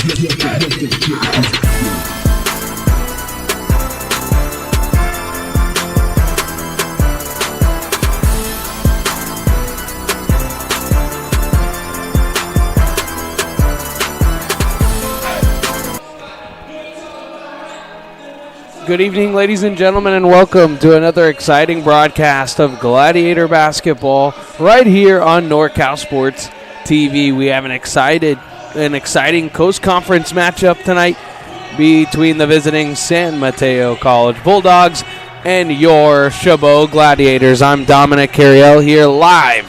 Good evening, ladies and gentlemen, and welcome to another exciting broadcast of Gladiator Basketball right here on NorCal Sports TV. We have an exciting Coast Conference matchup tonight between the visiting San Mateo College Bulldogs and your Chabot Gladiators. I'm Dominic Carriel here live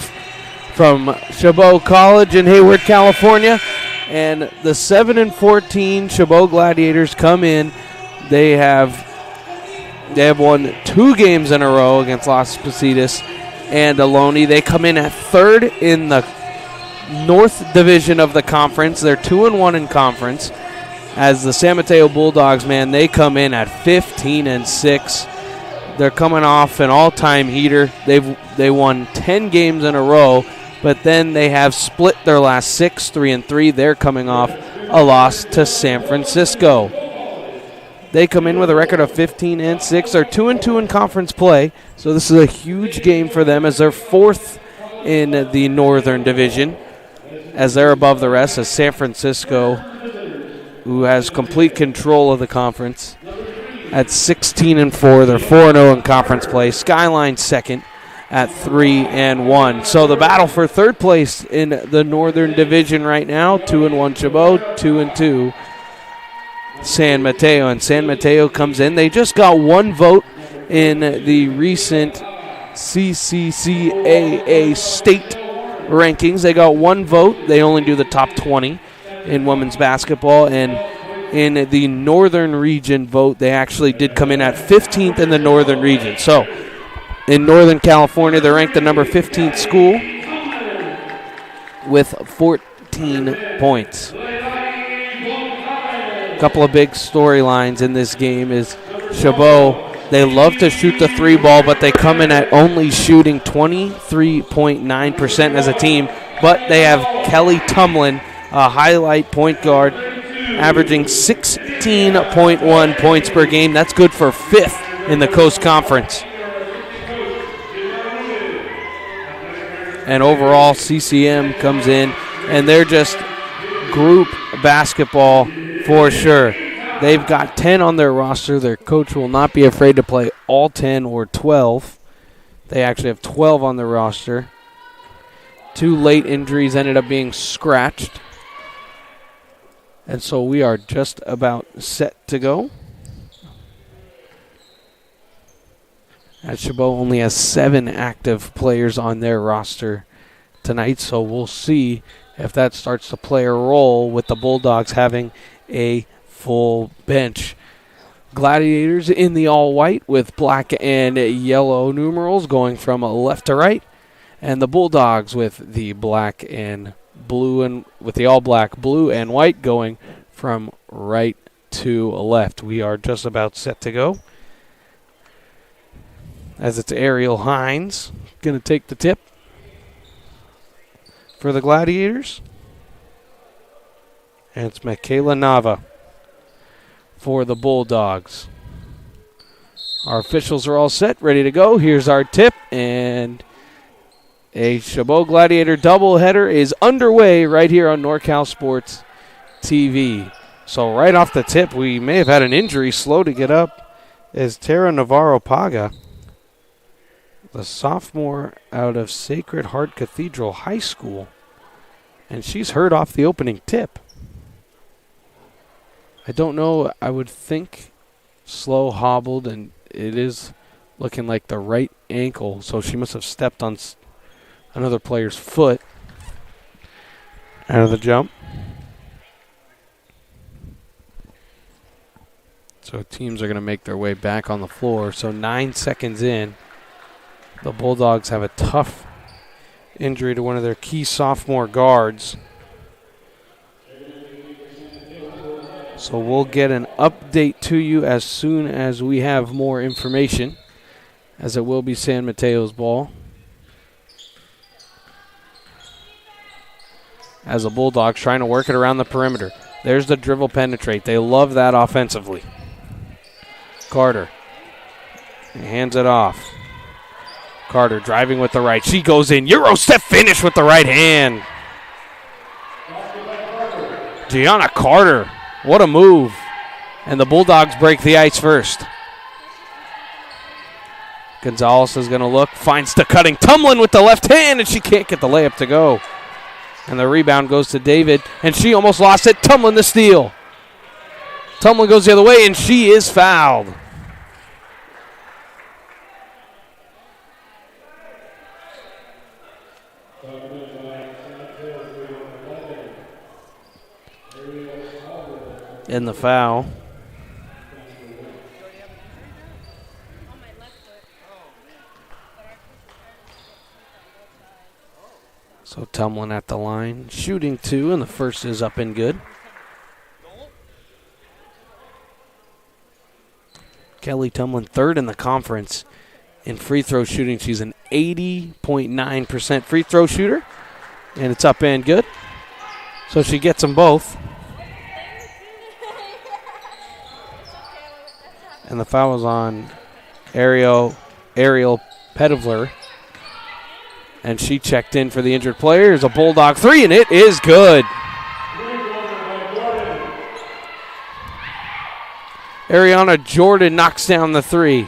from Chabot College in Hayward, California, and the 7-14 Chabot Gladiators come in. They have won 2 games in a row against Las Positas and Ohlone. They come in at third in the North Division of the conference. They're 2-1 in conference. As the San Mateo Bulldogs, man, they come in at 15-6. They're coming off an all-time heater. They won 10 games in a row, but then they have split their last 6, 3-3. They're coming off a loss to San Francisco. They come in with a record of 15-6. They're 2-2 in conference play, so this is a huge game for them as they're fourth in the Northern Division, as they're above the rest, as San Francisco, who has complete control of the conference, at 16-4. They're 4-0 in conference play. Skyline second at 3-1. So the battle for third place in the Northern Division right now, 2-1 Chabot, 2-2 San Mateo, and San Mateo comes in. They just got one vote in the recent CCCAA state rankings. They got one vote. They only do the top 20 in women's basketball, and in the Northern Region vote, they actually did come in at 15th in the Northern Region. So in Northern California, they're ranked the number 15th school with 14 points. Couple of big storylines in this game is Chabot. They love to shoot the 3 ball, but they come in at only shooting 23.9% as a team. But they have Kelly Tumlin, a highlight point guard, averaging 16.1 points per game. That's good for 5th in the Coast Conference. And overall, CCM comes in, and they're just group basketball for sure. They've got 10 on their roster. Their coach will not be afraid to play all 10 or 12. They actually have 12 on the roster. 2 late injuries ended up being scratched. And so we are just about set to go. As Chabot only has 7 active players on their roster tonight, so we'll see if that starts to play a role with the Bulldogs having a full bench. Gladiators in the all-white with black and yellow numerals going from left to right, and the Bulldogs with the black and blue and with the all-black, blue and white going from right to left. We are just about set to go. As it's Ariel Hines going to take the tip for the Gladiators. And it's Michaela Nava for the Bulldogs. Our officials are all set, ready to go. Here's our tip, and a Chabot Gladiator doubleheader is underway right here on NorCal Sports TV. So right off the tip, we may have had an injury, slow to get up, is Tara Navarro-Paga, the sophomore out of Sacred Heart Cathedral High School, and she's hurt off the opening tip. I don't know, I would think slow hobbled, and it is looking like the right ankle, so she must have stepped on another player's foot out of the jump. So teams are going to make their way back on the floor. So 9 seconds in, the Bulldogs have a tough injury to one of their key sophomore guards. So we'll get an update to you as soon as we have more information, as it will be San Mateo's ball. As the Bulldogs trying to work it around the perimeter. There's the dribble penetrate. They love that offensively. Carter. He hands it off. Carter driving with the right. She goes in. Euro step finish with the right hand. Gianna Carter. What a move. And the Bulldogs break the ice first. Gonzalez is going to look. Finds the cutting Tumlin with the left hand, and she can't get the layup to go. And the rebound goes to David, and she almost lost it. Tumlin the steal. Tumlin goes the other way, and she is fouled. In the foul. So Tumlin at the line, shooting 2, and the first is up and good. Kelly Tumlin, third in the conference in free throw shooting. She's an 80.9% free throw shooter, and it's up and good. So she gets them both. And the foul is on Ariel Pettivler. And she checked in for the injured player. Here's a Bulldog 3, and it is good. Ariana Jordan knocks down the 3.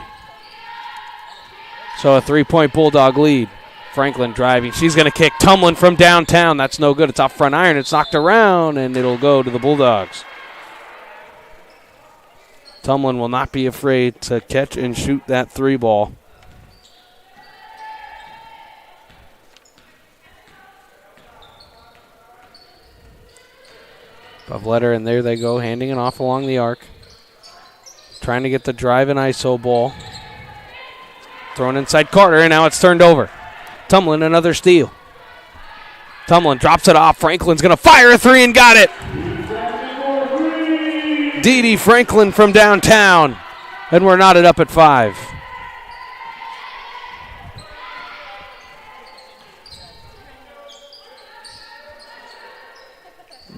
So a 3-point Bulldog lead. Franklin driving. She's going to kick Tumlin from downtown. That's no good. It's off front iron. It's knocked around, and it'll go to the Bulldogs. Tumlin will not be afraid to catch and shoot that 3 ball. Pavletter, and there they go, handing it off along the arc. Trying to get the drive and ISO ball. Thrown inside Carter, and now it's turned over. Tumlin, another steal. Tumlin drops it off. Franklin's going to fire a 3 and got it. Dee Dee Franklin from downtown, and we're knotted up at 5.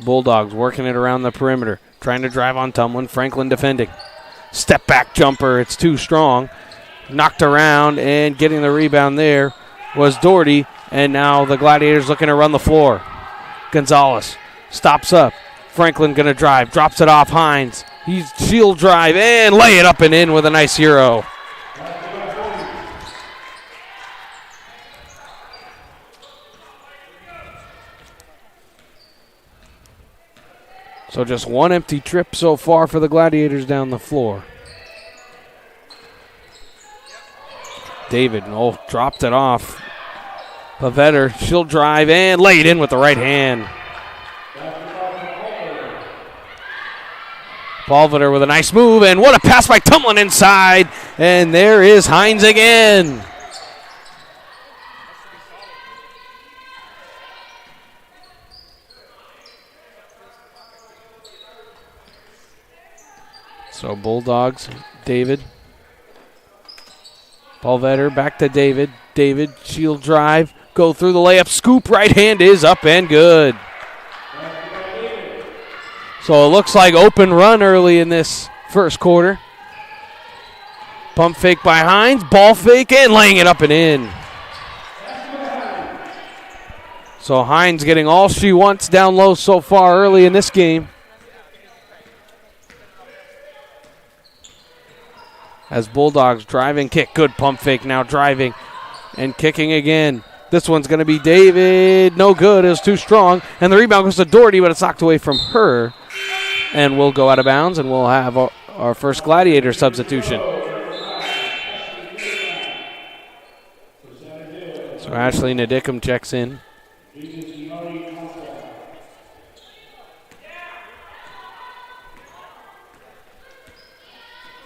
Bulldogs working it around the perimeter, trying to drive on Tumlin. Franklin defending. Step back jumper, it's too strong. Knocked around, and getting the rebound there was Doherty, and now the Gladiators looking to run the floor. Gonzalez stops up. Franklin going to drive, drops it off Hines. He's shield drive and lay it up and in with a nice Euro. So just one empty trip so far for the Gladiators down the floor. David, dropped it off. Pavetter, she'll drive and lay it in with the right hand. Palveter with a nice move, and what a pass by Tumlin inside. And there is Hines again. So Bulldogs, David. Palvetter back to David. David, shield drive, go through the layup, scoop, right hand is up and good. So it looks like open run early in this first quarter. Pump fake by Hines, ball fake, and laying it up and in. So Hines getting all she wants down low so far early in this game. As Bulldogs drive and kick. Good pump fake now driving and kicking again. This one's going to be David. No good. It was too strong. And the rebound goes to Doherty, but it's knocked away from her. And we'll go out of bounds, and we'll have our first Gladiator substitution. So Ashley Nadickum checks in.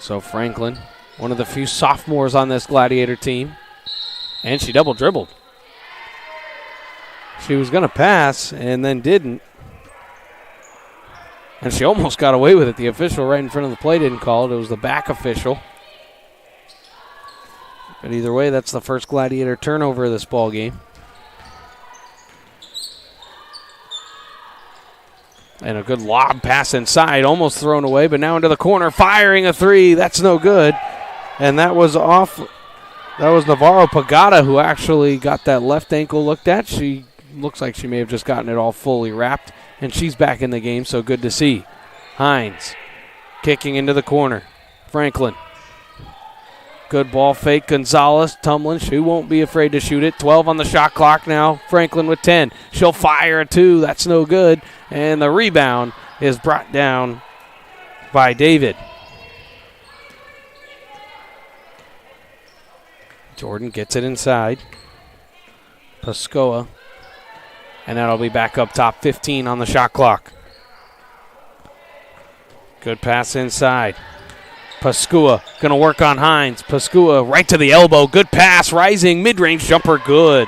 So Franklin, one of the few sophomores on this Gladiator team. And she double dribbled. She was going to pass and then didn't. And she almost got away with it. The official right in front of the play didn't call it. It was the back official. But either way, that's the first Gladiator turnover of this ball game. And a good lob pass inside, almost thrown away, but now into the corner, firing a three. That's no good. And that was off. That was Navarro Pagata who actually got that left ankle looked at. She looks like she may have just gotten it all fully wrapped, and she's back in the game, so good to see. Hines kicking into the corner. Franklin. Good ball fake. Gonzalez, Tumlin. She won't be afraid to shoot it. 12 on the shot clock now. Franklin with 10. She'll fire a two. That's no good. And the rebound is brought down by David. Jordan gets it inside. Pascoa. And that'll be back up top. 15 on the shot clock. Good pass inside. Pascoa going to work on Hines. Pascoa right to the elbow. Good pass. Rising. Mid-range jumper. Good.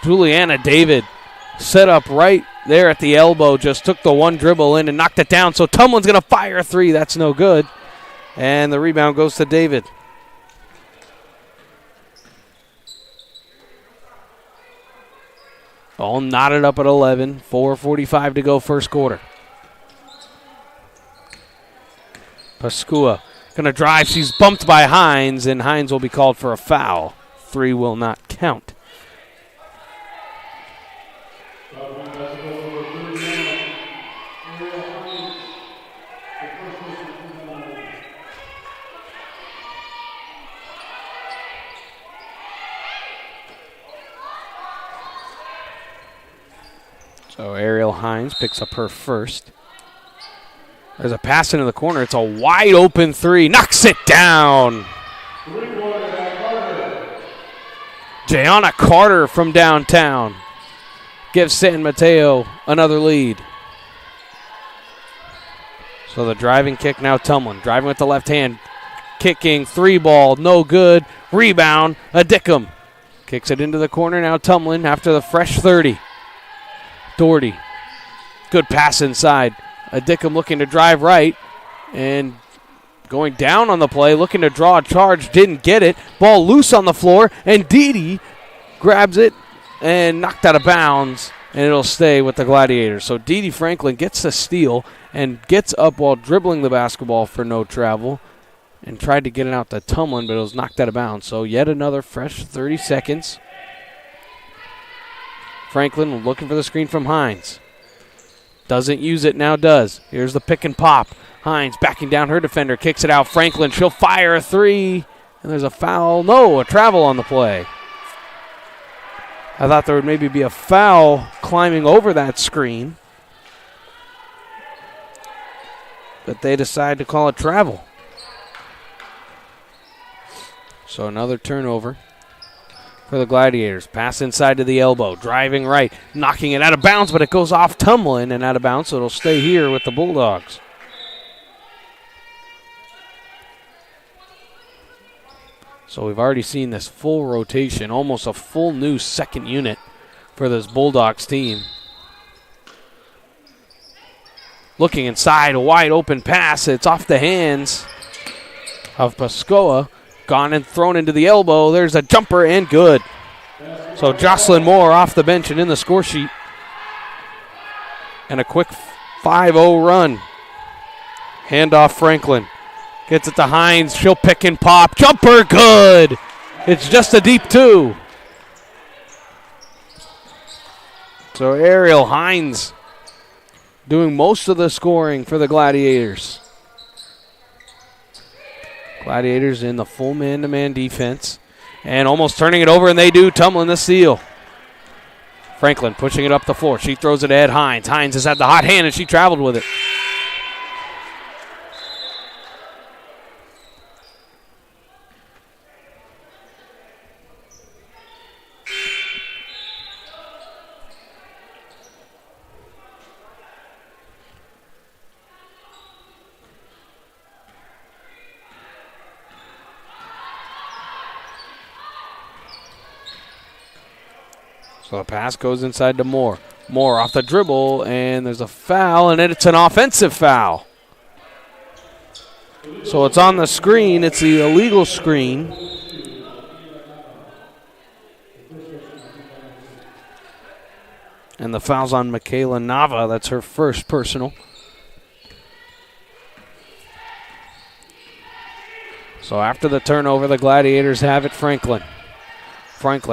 Juliana David set up right there at the elbow. Just took the one dribble in and knocked it down. So Tumlin's going to fire a three. That's no good. And the rebound goes to David. All knotted up at 11. 4:45 to go first quarter. Pascoa going to drive. She's bumped by Hines, and Hines will be called for a foul. Three will not count. So Ariel Hines picks up her first. There's a pass into the corner. It's a wide open three. Knocks it down. Jayana Carter from downtown gives San Mateo another lead. So the driving kick now Tumlin. Driving with the left hand. Kicking. Three ball. No good. Rebound. Adickum. Kicks it into the corner now Tumlin after the fresh 30. Doherty. Good pass inside. Adickum looking to drive right and going down on the play, looking to draw a charge, didn't get it. Ball loose on the floor, and Didi grabs it and knocked out of bounds, and it'll stay with the Gladiators. So Didi Franklin gets the steal and gets up while dribbling the basketball for no travel and tried to get it out to Tumlin, but it was knocked out of bounds. So yet another fresh 30 seconds. Franklin looking for the screen from Hines. Doesn't use it, now does. Here's the pick and pop. Hines backing down her defender, kicks it out. Franklin, she'll fire a three. And there's a foul. No, a travel on the play. I thought there would maybe be a foul climbing over that screen. But they decide to call it travel. So another turnover for the Gladiators. Pass inside to the elbow. Driving right. Knocking it out of bounds, but it goes off Tumlin and out of bounds, so it'll stay here with the Bulldogs. So we've already seen this full rotation, almost a full new second unit for this Bulldogs team. Looking inside, a wide open pass. It's off the hands of Pascoa. Gone and thrown into the elbow. There's a jumper and good. So Jocelyn Moore off the bench and in the score sheet. And a quick 5-0 run. Handoff Franklin. Gets it to Hines. She'll pick and pop. Jumper good. It's just a deep two. So Ariel Hines doing most of the scoring for the Gladiators. Gladiators in the full man-to-man defense. And almost turning it over, and they do. Tumlin the steal. Franklin pushing it up the floor. She throws it at Hines. Hines has had the hot hand, and she traveled with it. So the pass goes inside to Moore. Moore off the dribble, and there's a foul, and it's an offensive foul. So it's on the screen. It's the illegal screen. And the foul's on Michaela Nava. That's her first personal. So after the turnover, the Gladiators have it. Franklin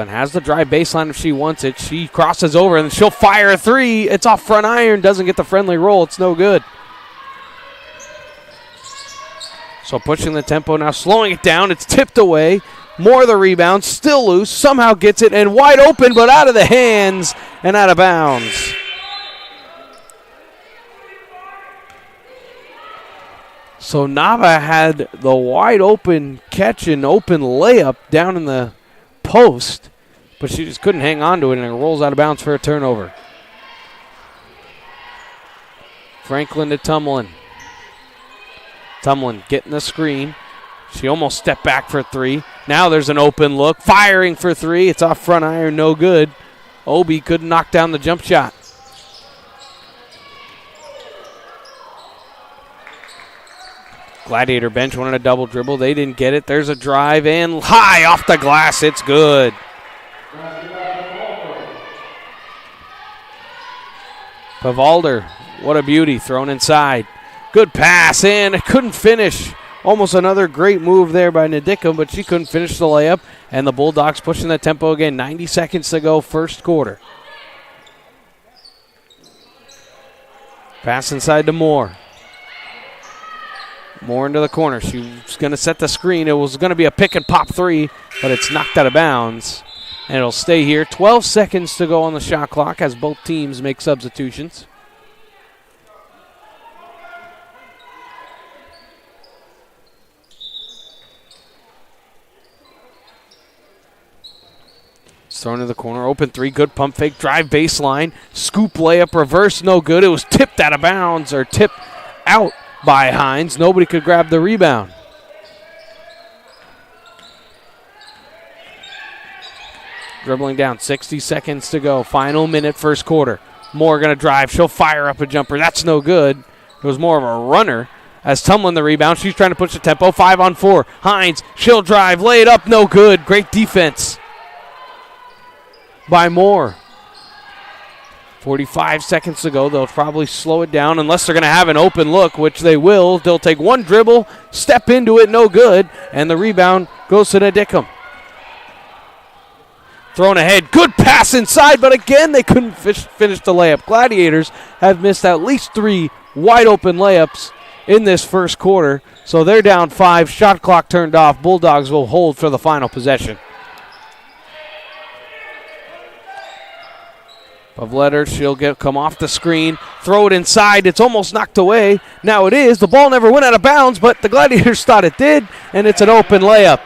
has the drive baseline if she wants it. She crosses over, and she'll fire a three. It's off front iron. Doesn't get the friendly roll. It's no good. So pushing the tempo now, slowing it down. It's tipped away. Moore the rebound, still loose. Somehow gets it, and wide open, but out of the hands and out of bounds. So Nava had the wide open catch and open layup down in the post, but she just couldn't hang on to it, and it rolls out of bounds for a turnover. Franklin to Tumlin. Tumlin getting the screen. She almost stepped back for three. Now there's an open look. Firing for three. It's off front iron, no good. Obi couldn't knock down the jump shot. Gladiator bench wanted a double dribble. They didn't get it. There's a drive and high off the glass. It's good. Pavalder, what a beauty, thrown inside. Good pass, and couldn't finish. Almost another great move there by Nadicum, but she couldn't finish the layup. And the Bulldogs pushing the tempo again. 90 seconds to go, first quarter. Pass inside to Moore. Moore into the corner. She was going to set the screen. It was going to be a pick and pop three, but it's knocked out of bounds. And it'll stay here. 12 seconds to go on the shot clock as both teams make substitutions. It's thrown to the corner. Open three. Good pump fake. Drive baseline. Scoop layup. Reverse. No good. It was tipped out of bounds or tipped out by Hines. Nobody could grab the rebound. Dribbling down. 60 seconds to go. Final minute, first quarter. Moore going to drive. She'll fire up a jumper. That's no good. It was more of a runner. As Tumlin the rebound. She's trying to push the tempo. 5-on-4. Hines. She'll drive. Lay it up. No good. Great defense by Moore. 45 seconds to go. They'll probably slow it down unless they're going to have an open look, which they will. They'll take one dribble, step into it, no good, and the rebound goes to Nadicum. Thrown ahead. Good pass inside, but again, they couldn't finish the layup. Gladiators have missed at least three wide open layups in this first quarter, so they're down 5. Shot clock turned off. Bulldogs will hold for the final possession. Pavletter, she'll come off the screen, throw it inside. It's almost knocked away. Now it is. The ball never went out of bounds, but the Gladiators thought it did, and it's an open layup.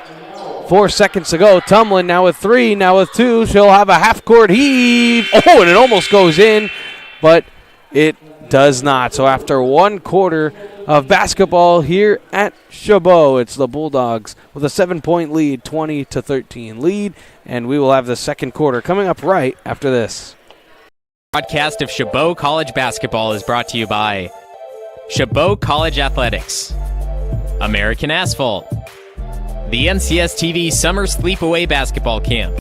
4 seconds to go. Tumlin now with 3, now with 2. She'll have a half-court heave. Oh, and it almost goes in, but it does not. So after 1 quarter of basketball here at Chabot, it's the Bulldogs with a 7-point lead, 20-13 lead, and we will have the second quarter coming up right after this. Broadcast of Chabot College Basketball is brought to you by Chabot College Athletics, American Asphalt, the NCS TV Summer Sleepaway Basketball Camp,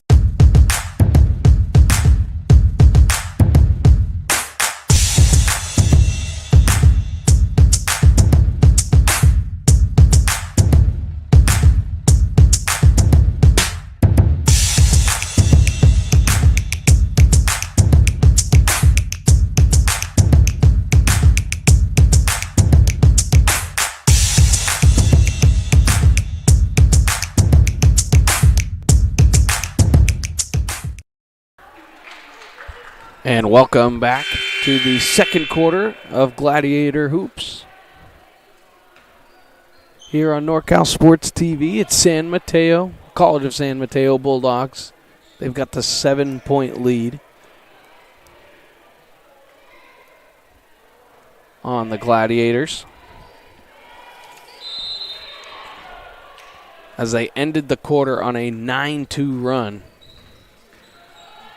And welcome back to the second quarter of Gladiator Hoops. Here on NorCal Sports TV, it's San Mateo, College of San Mateo Bulldogs. They've got the 7-point lead on the Gladiators, as they ended the quarter on a 9-2 run,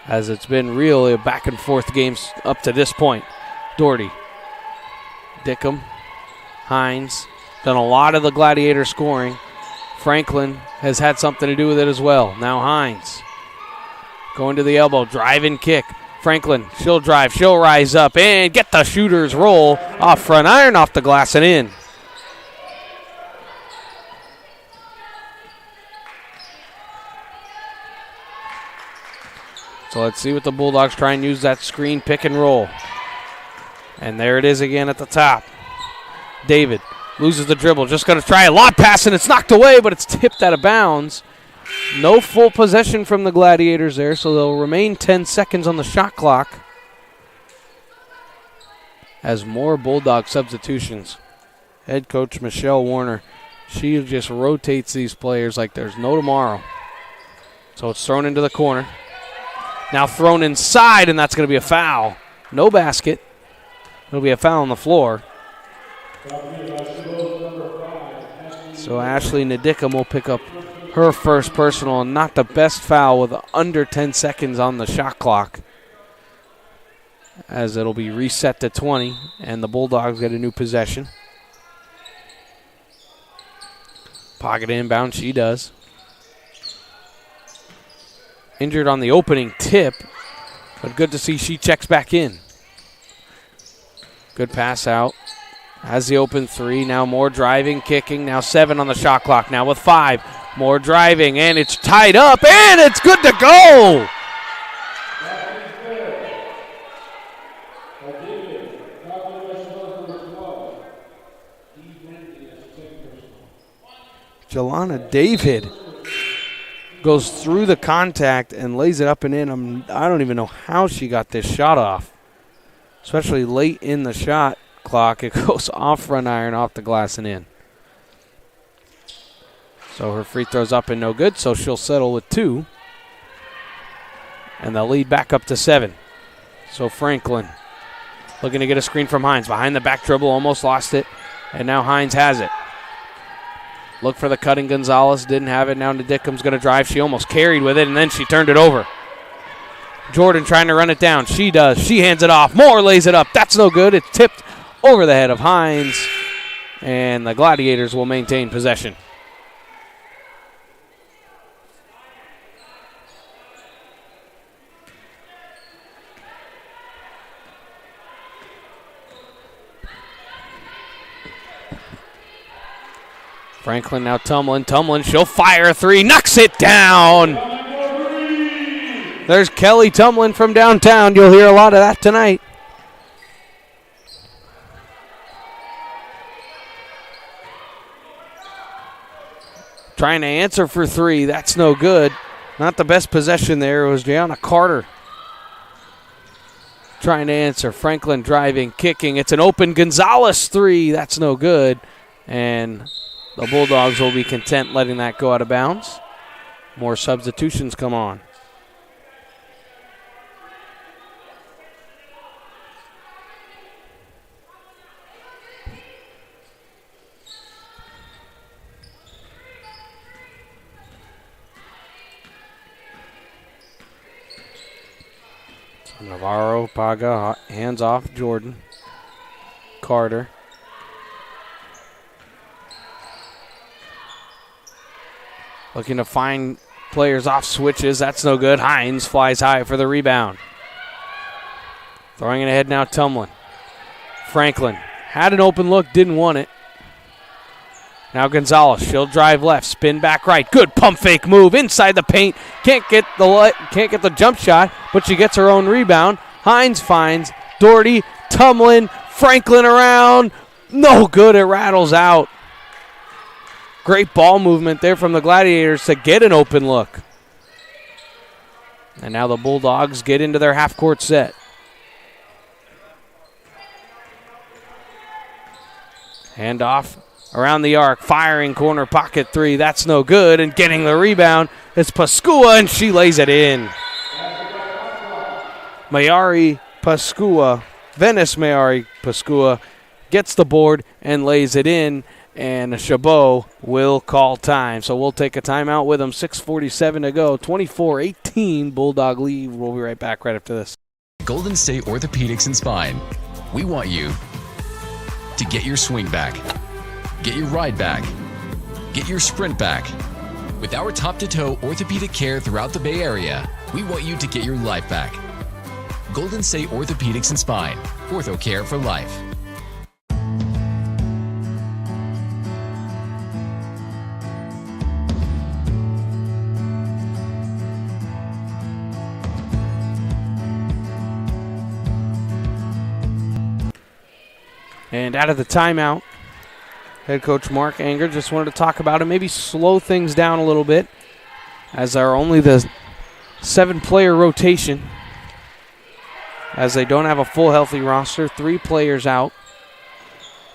as it's been really a back-and-forth game up to this point. Doherty, Dickham, Hines, done a lot of the Gladiator scoring. Franklin has had something to do with it as well. Now Hines going to the elbow, drive and kick, Franklin, she'll drive, she'll rise up, and get the shooter's roll off front iron, off the glass and in. So let's see what the Bulldogs try and use that screen pick and roll. And there it is again at the top. David loses the dribble, just going to try a lob pass, and it's knocked away, but it's tipped out of bounds. No full possession from the Gladiators there, so they'll remain 10 seconds on the shot clock as more Bulldog substitutions. Head coach Michelle Warner, she just rotates these players like there's no tomorrow. So it's thrown into the corner. Now thrown inside, and that's going to be a foul. No basket. It'll be a foul on the floor. So Ashley Nadickum will pick up her first personal, and not the best foul with under 10 seconds on the shot clock, as it'll be reset to 20, and the Bulldogs get a new possession. Pocket inbound, she does. Injured on the opening tip, but good to see she checks back in. Good pass out. Has the open three. Now more driving, kicking. Now 7 on the shot clock. Now with 5. More driving, and it's tied up, and it's good to go. Jelana David goes through the contact and lays it up and in. I don't even know how she got this shot off, especially late in the shot clock. It goes off front iron, off the glass and in. So her free throw's up and no good, so she'll settle with 2. And they'll lead back up to 7. So Franklin looking to get a screen from Hines. Behind the back dribble, almost lost it. And now Hines has it. Look for the cutting Gonzalez, didn't have it. Now Nadickum's going to drive. She almost carried with it, and then she turned it over. Jordan trying to run it down. She does. She hands it off. Moore lays it up. That's no good. It's tipped over the head of Hines, and the Gladiators will maintain possession. Franklin now Tumlin. Tumlin, she'll fire a 3. Knocks it down. There's Kelly Tumlin from downtown. You'll hear a lot of that tonight. Trying to answer for 3. That's no good. Not the best possession there. It was Gianna Carter trying to answer. Franklin driving, kicking. It's an open Gonzalez 3. That's no good. And the Bulldogs will be content letting that go out of bounds. More substitutions come on. So Navarro, Paga, hands off Jordan. Carter. Looking to find players off switches. That's no good. Hines flies high for the rebound. Throwing it ahead now, Tumlin. Franklin had an open look, didn't want it. Now Gonzalez, she'll drive left, spin back right. Good pump fake move inside the paint. Can't get the jump shot, but she gets her own rebound. Hines finds Doherty, Tumlin, Franklin around. No good, it rattles out. Great ball movement there from the Gladiators to get an open look. And now the Bulldogs get into their half-court set. Handoff around the arc, firing corner pocket 3. That's no good, and getting the rebound is Pascua, and she lays it in. Mayari Pascua, Venice Mayari Pascua, gets the board and lays it in. And Chabot will call time. So we'll take a timeout with them. 6:47 to go. 24-18 Bulldog lead. We'll be right back right after this. Golden State Orthopedics and Spine. We want you to get your swing back, get your ride back, get your sprint back. With our top-to-toe orthopedic care throughout the Bay Area, we want you to get your life back. Golden State Orthopedics and Spine. Ortho care for life. And out of the timeout, head coach Mark Anger just wanted to talk about it, maybe slow things down a little bit, as are only the 7-player rotation, as they don't have a full healthy roster. 3 players out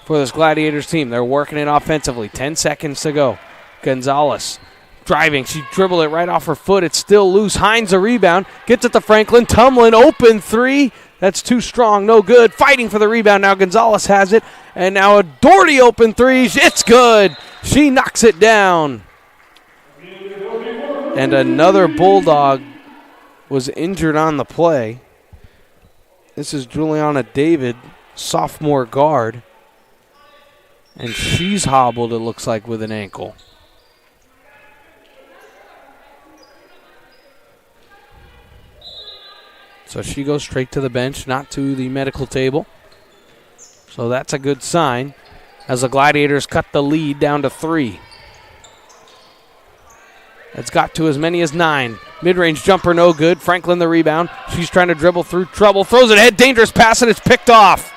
for this Gladiators team. They're working it offensively. 10 seconds to go. Gonzalez driving. She dribbled it right off her foot. It's still loose. Hines a rebound. Gets it to Franklin. Tumlin open 3. That's too strong. No good. Fighting for the rebound now. Gonzalez has it. And now a Doherty open 3. It's good. She knocks it down. And another Bulldog was injured on the play. This is Juliana David, sophomore guard. And she's hobbled, it looks like, with an ankle. So she goes straight to the bench, not to the medical table. So that's a good sign as the Gladiators cut the lead down to 3. It's got to as many as 9. Mid-range jumper, no good. Franklin the rebound. She's trying to dribble through trouble. Throws it ahead. Dangerous pass, and it's picked off.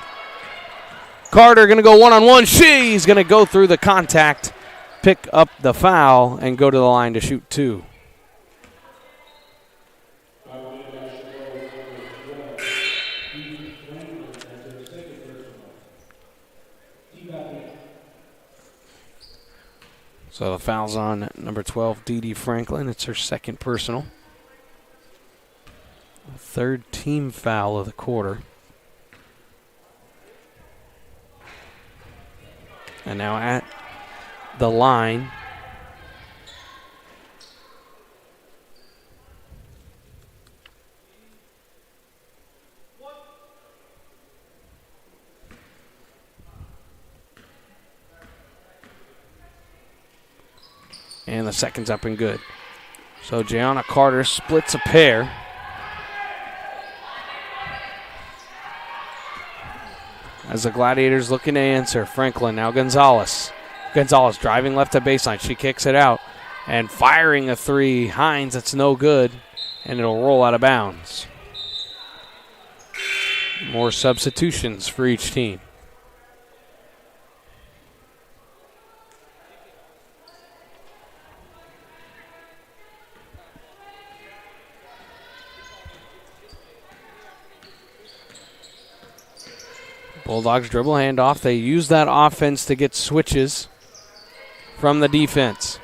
Carter going to go one-on-one. She's going to go through the contact, pick up the foul, and go to the line to shoot 2. So the foul's on number 12, Dee Franklin. It's her second personal. 3rd team foul of the quarter. And now at the line, and the second's up and good. So Gianna Carter splits a pair. As the Gladiators looking to answer. Franklin, now Gonzalez. Gonzalez driving left to baseline. She kicks it out. And firing a 3. Hines, it's no good. And it'll roll out of bounds. More substitutions for each team. Bulldogs dribble handoff. They use that offense to get switches from the defense.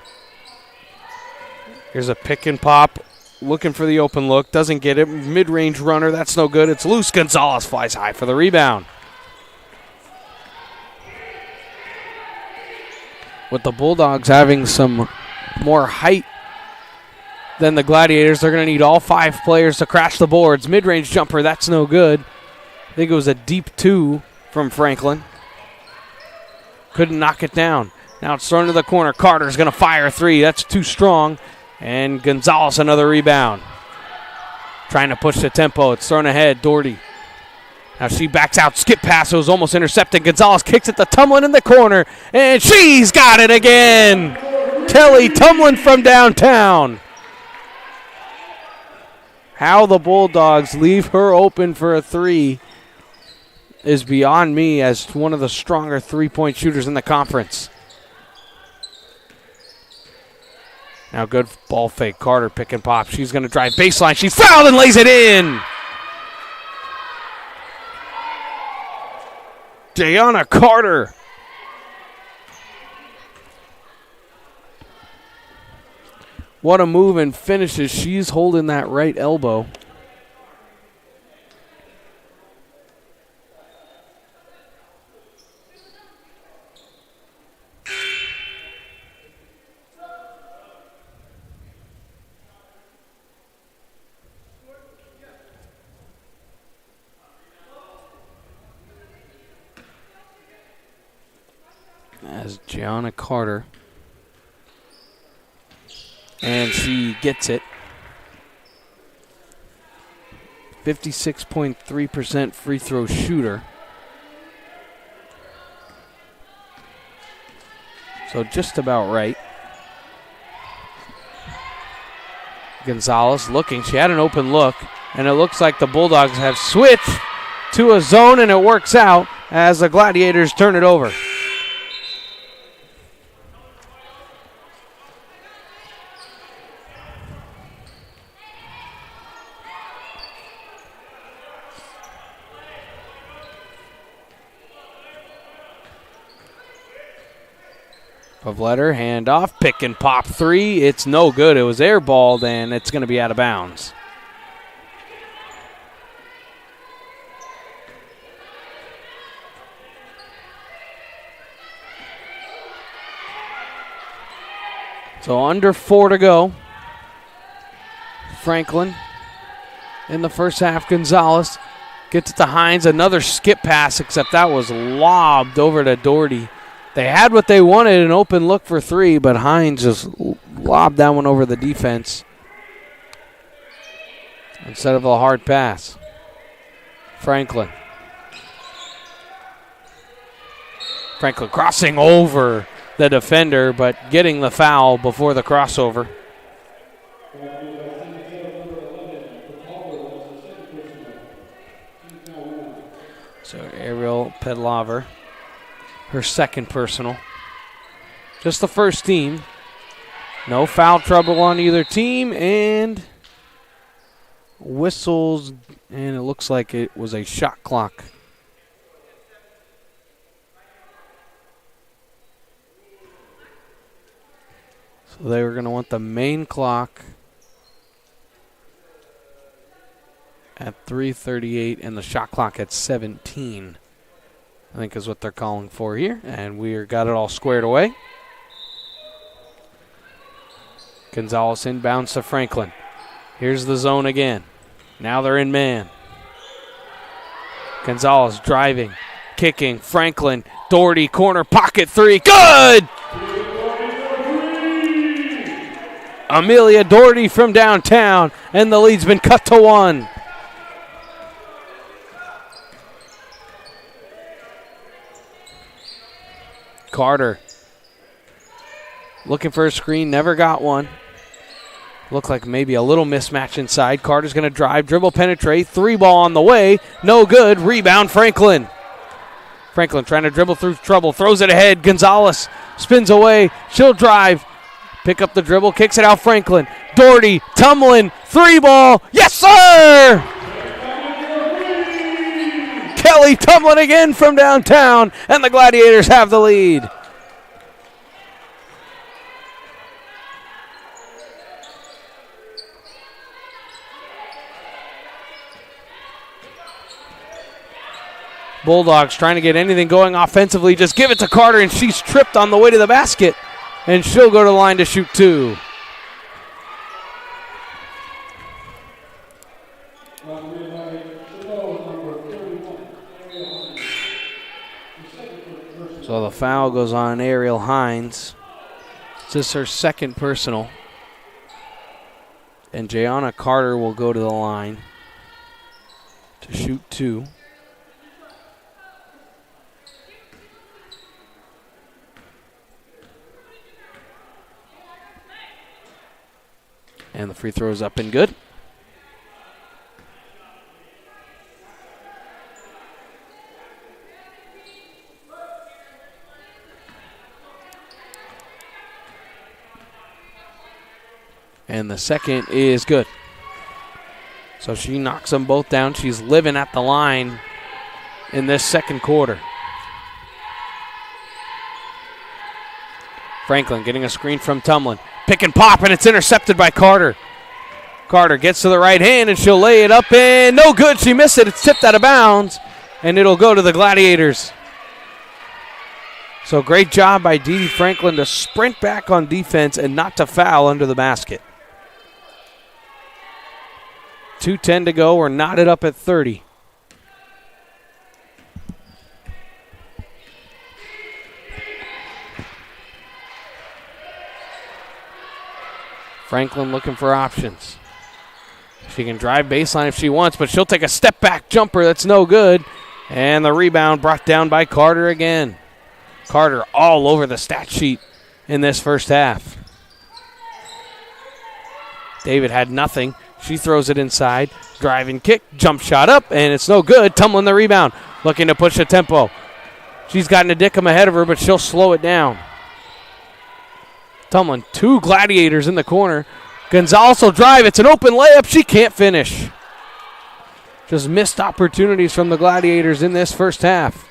Here's a pick and pop. Looking for the open look. Doesn't get it. Mid-range runner. That's no good. It's loose. Gonzalez flies high for the rebound. With the Bulldogs having some more height than the Gladiators, they're going to need all 5 players to crash the boards. Mid-range jumper. That's no good. I think it was a deep 2 from Franklin. Couldn't knock it down. Now it's thrown to the corner. Carter's going to fire a 3. That's too strong. And Gonzalez another rebound. Trying to push the tempo. It's thrown ahead. Doherty. Now she backs out. Skip pass. It was almost intercepted. Gonzalez kicks it to Tumlin in the corner. And she's got it again. Kelly Tumlin from downtown. How the Bulldogs leave her open for a 3 is beyond me, as one of the stronger three-point shooters in the conference. Now good ball fake. Carter pick and pop. She's going to drive baseline. She's fouled and lays it in. Gianna Carter. What a move and finishes. She's holding that right elbow. As Gianna Carter. And she gets it. 56.3% free throw shooter. So just about right. Gonzalez looking. She had an open look, and it looks like the Bulldogs have switched to a zone, and it works out as the Gladiators turn it over. Pavletter, hand off, pick and pop three. It's no good. It was airballed, and it's going to be out of bounds. So under 4 to go. Franklin in the first half. Gonzalez gets it to Hines. Another skip pass, except that was lobbed over to Doherty. They had what they wanted, an open look for three, but Hines just lobbed that one over the defense instead of a hard pass. Franklin crossing over the defender, but getting the foul before the crossover. So Ariel Pedlaver, her second personal. Just the first team. No foul trouble on either team, and whistles, and it looks like it was a shot clock. So they were going to want the main clock at 3:38 and the shot clock at 17. I think is what they're calling for here. And we got it all squared away. Gonzalez inbounds to Franklin. Here's the zone again. Now they're in man. Gonzalez driving, kicking. Franklin, Doherty, corner, pocket three. Good! Amelia Doherty from downtown, and the lead's been cut to 1. Carter looking for a screen, never got one. Looked like maybe a little mismatch inside. Carter's going to drive, dribble, penetrate, three ball on the way, no good. Rebound Franklin. Franklin trying to dribble through trouble, throws it ahead. Gonzalez spins away, she'll drive, pick up the dribble, kicks it out. Franklin, Doherty, tumbling, three ball, yes sir! Kelly tumbling again from downtown, and the Gladiators have the lead. Bulldogs trying to get anything going offensively. Just give it to Carter, and she's tripped on the way to the basket, and she'll go to the line to shoot two. So the foul goes on Ariel Hines. This is her second personal. And Jayana Carter will go to the line to shoot two. And the free throw is up and good. And the second is good. So she knocks them both down. She's living at the line in this second quarter. Franklin getting a screen from Tumlin. Pick and pop, and it's intercepted by Carter. Carter gets to the right hand, and she'll lay it up, and no good. She missed it. It's tipped out of bounds, and it'll go to the Gladiators. So great job by Dee Dee Franklin to sprint back on defense and not to foul under the basket. 2:10 to go. We're knotted up at 30. Franklin looking for options. She can drive baseline if she wants, but she'll take a step-back jumper. That's no good. And the rebound brought down by Carter again. Carter all over the stat sheet in this first half. David had nothing. She throws it inside. Driving kick, jump shot up, and it's no good. Tumbling the rebound, looking to push the tempo. She's got Nadicum ahead of her, but she'll slow it down. Tumlin, 2 Gladiators in the corner. Gonzalez will drive. It's an open layup. She can't finish. Just missed opportunities from the Gladiators in this first half.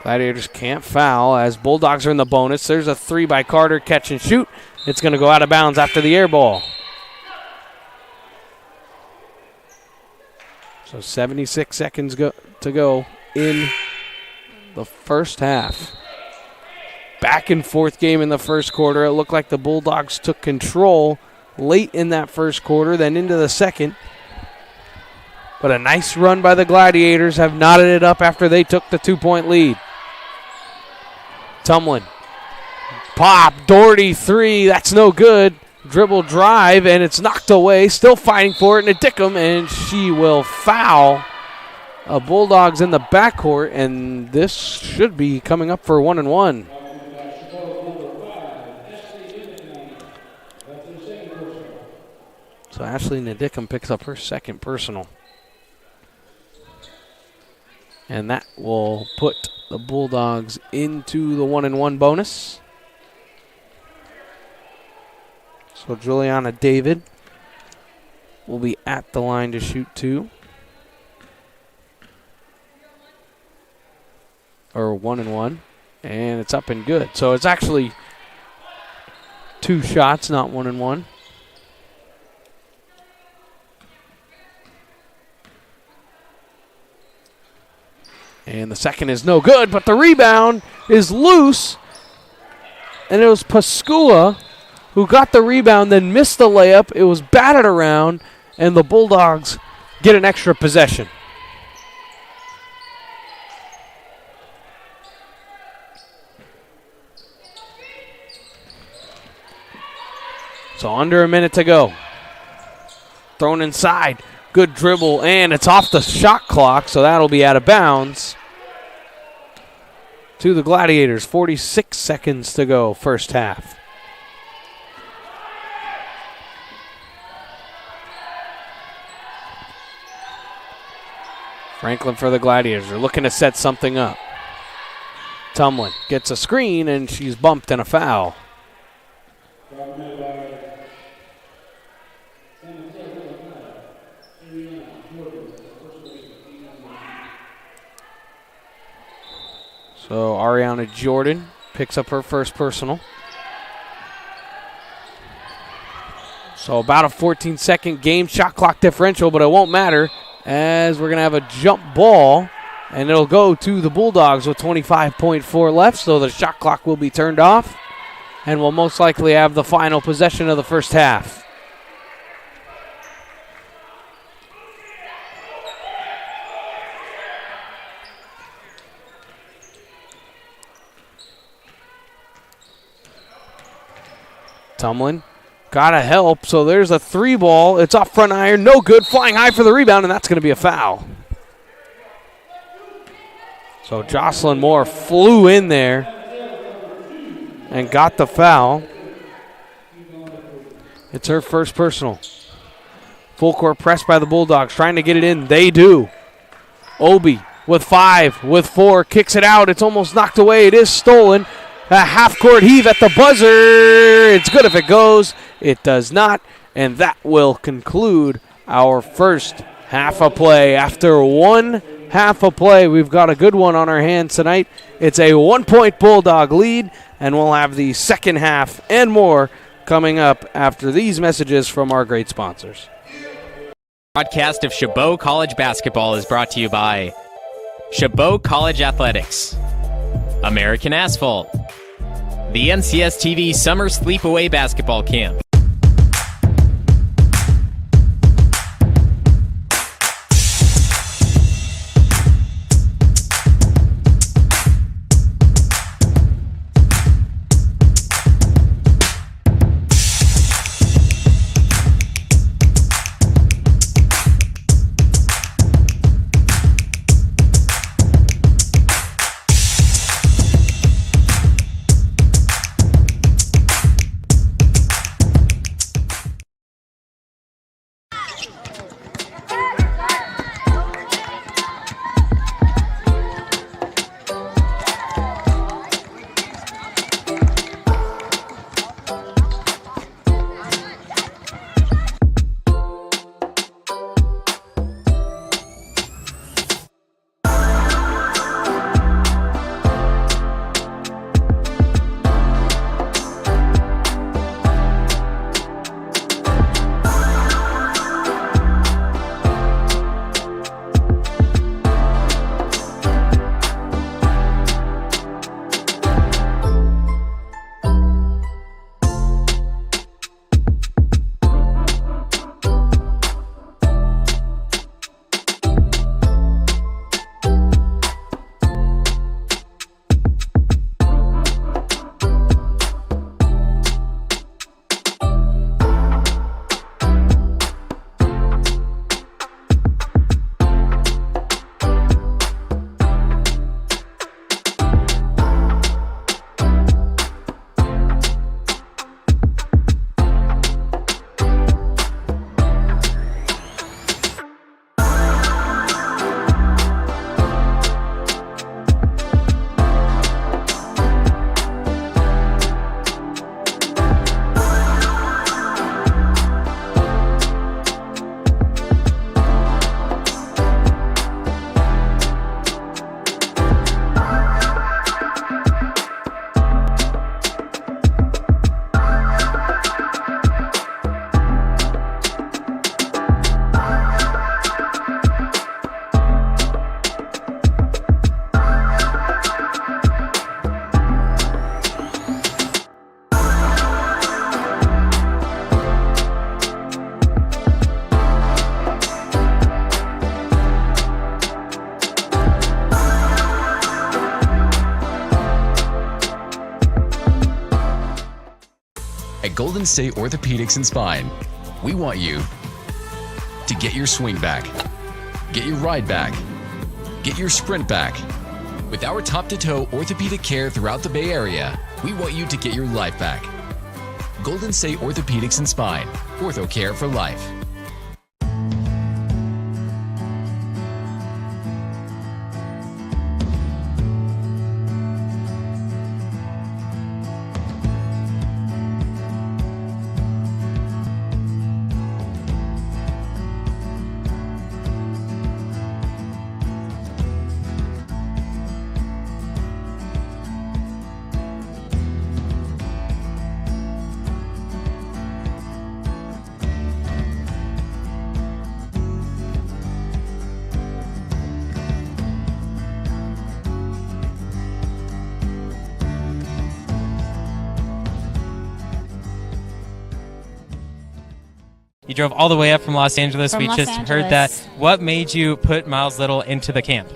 Gladiators can't foul as Bulldogs are in the bonus. There's a 3 by Carter, catch and shoot. It's going to go out of bounds after the air ball. So 76 seconds to go in the first half. Back and forth game in the first quarter. It looked like the Bulldogs took control late in that first quarter, then into the second. But a nice run by the Gladiators have knotted it up after they took the 2-point lead. Tumlin. Pop, Doherty 3, that's no good. Dribble drive, and it's knocked away. Still fighting for it, Nadicum, and she will foul. Bulldogs in the backcourt, and this should be coming up for 1-1. So Ashley Nadicum picks up her second personal. And that will put the Bulldogs into the 1-1 bonus. So Juliana David will be at the line to shoot 2. Or 1-1. And it's up and good. So it's actually 2 shots, not 1-1. And the second is no good, but the rebound is loose. And it was Pascua who got the rebound, then missed the layup. It was batted around, and the Bulldogs get an extra possession. So under a minute to go. Thrown inside. Good dribble, and it's off the shot clock, so that'll be out of bounds. To the Gladiators, 46 seconds to go, first half. Franklin for the Gladiators. They're looking to set something up. Tumlin gets a screen, and she's bumped and a foul. So Ariana Jordan picks up her first personal. So about a 14-second game shot clock differential, but it won't matter as we're going to have a jump ball, and it'll go to the Bulldogs with 25.4 left, so the shot clock will be turned off, and we'll most likely have the final possession of the first half. Tumlin got to help, so there's a 3 ball. It's off front iron, no good, flying high for the rebound, and that's going to be a foul. So Jocelyn Moore flew in there and got the foul. It's her first personal. Full court press by the Bulldogs, trying to get it in. They do. Obi with 5, with 4, kicks it out. It's almost knocked away. It is stolen. A half-court heave at the buzzer. It's good if it goes. It does not. And that will conclude our first half of play. After one half of play, we've got a good one on our hands tonight. It's a 1-point Bulldog lead, and we'll have the second half and more coming up after these messages from our great sponsors. Broadcast of Chabot College Basketball is brought to you by Chabot College Athletics, American Asphalt, the NCS TV Summer Sleepaway Basketball Camp, At Golden State Orthopedics and Spine, we want you to get your swing back, get your ride back, get your sprint back. With our top-to-toe orthopedic care throughout the Bay Area, we want you to get your life back. Golden State Orthopedics and Spine, Ortho Care for Life. You drove all the way up from Los Angeles. From we Los just Angeles. heard that. What made you put Miles Little into the camp?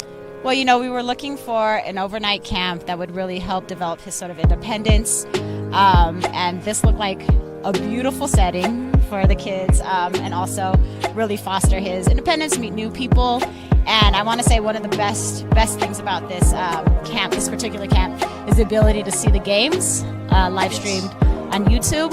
Well, we were looking for an overnight camp that would really help develop his sort of independence. And this looked like a beautiful setting for the kids, and also really foster his independence, meet new people. And I want to say one of the best things about this camp, this particular camp, is the ability to see the games live streamed on YouTube.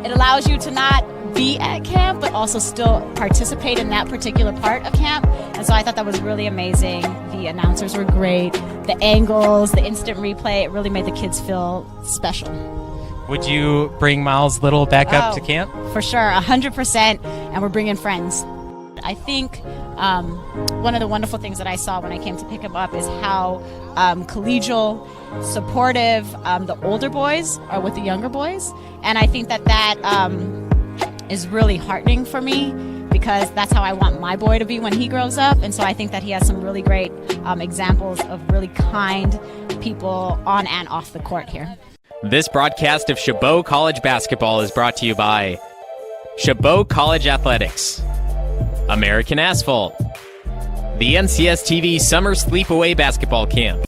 It allows you to not be at camp, but also still participate in that particular part of camp. And so I thought that was really amazing. The announcers were great. The angles, the instant replay, it really made the kids feel special. Would you bring Miles Little back up to camp? For sure, 100%, and we're bringing friends. I think one of the wonderful things that I saw when I came to pick him up is how collegial, supportive the older boys are with the younger boys. And I think that is really heartening for me, because that's how I want my boy to be when he grows up. And so I think that he has some really great examples of really kind people on and off the court here. This broadcast of Chabot College Basketball is brought to you by Chabot College Athletics, American Asphalt, the NCS TV Summer Sleepaway Basketball Camp,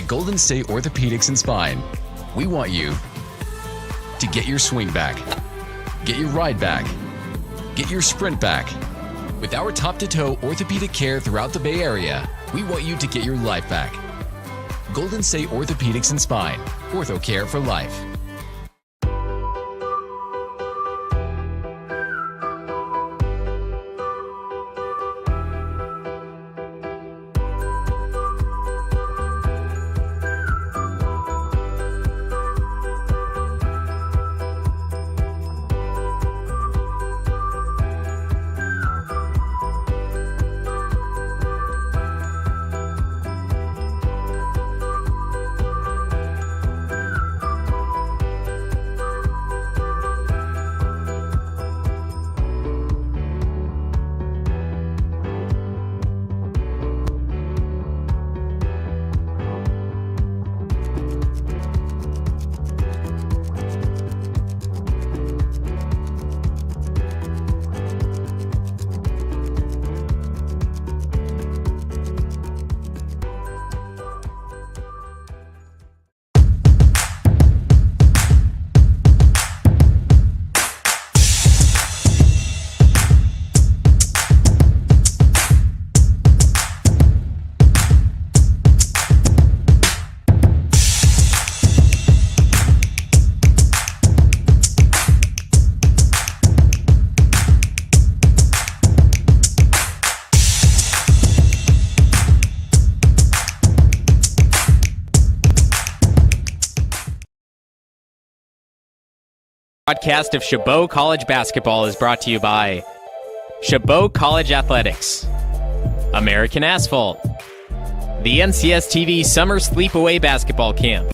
Golden State Orthopedics and Spine, we want you to get your swing back, get your ride back, get your sprint back. With our top-to-toe orthopedic care throughout the Bay Area, we want you to get your life back. Golden State Orthopedics and Spine, ortho care for life. Podcast of Chabot College Basketball is brought to you by Chabot College Athletics, American Asphalt, the NCS TV Summer Sleepaway Basketball Camp,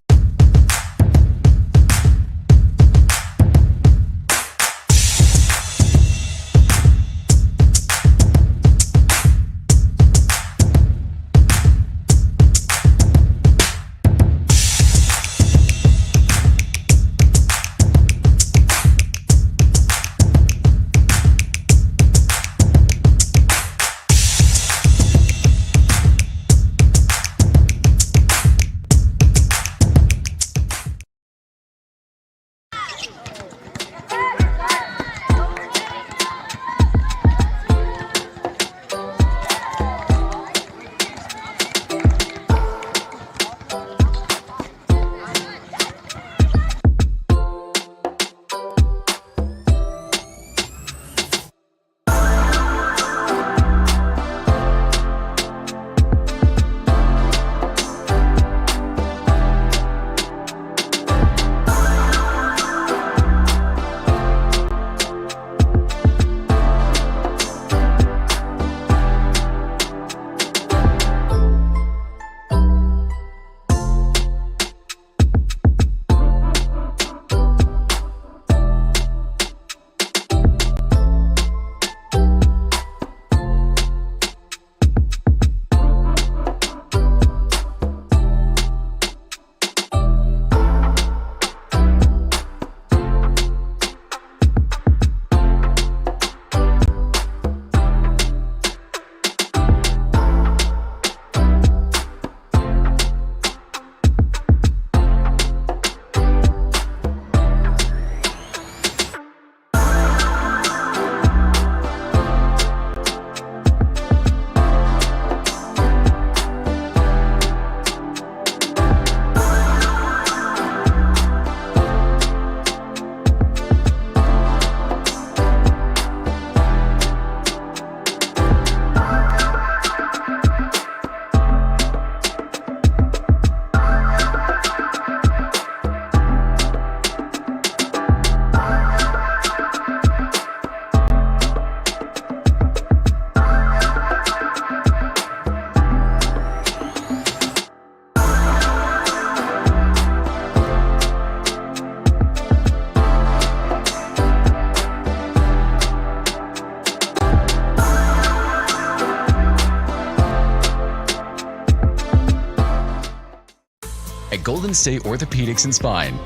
At Golden State Orthopedics and Spine,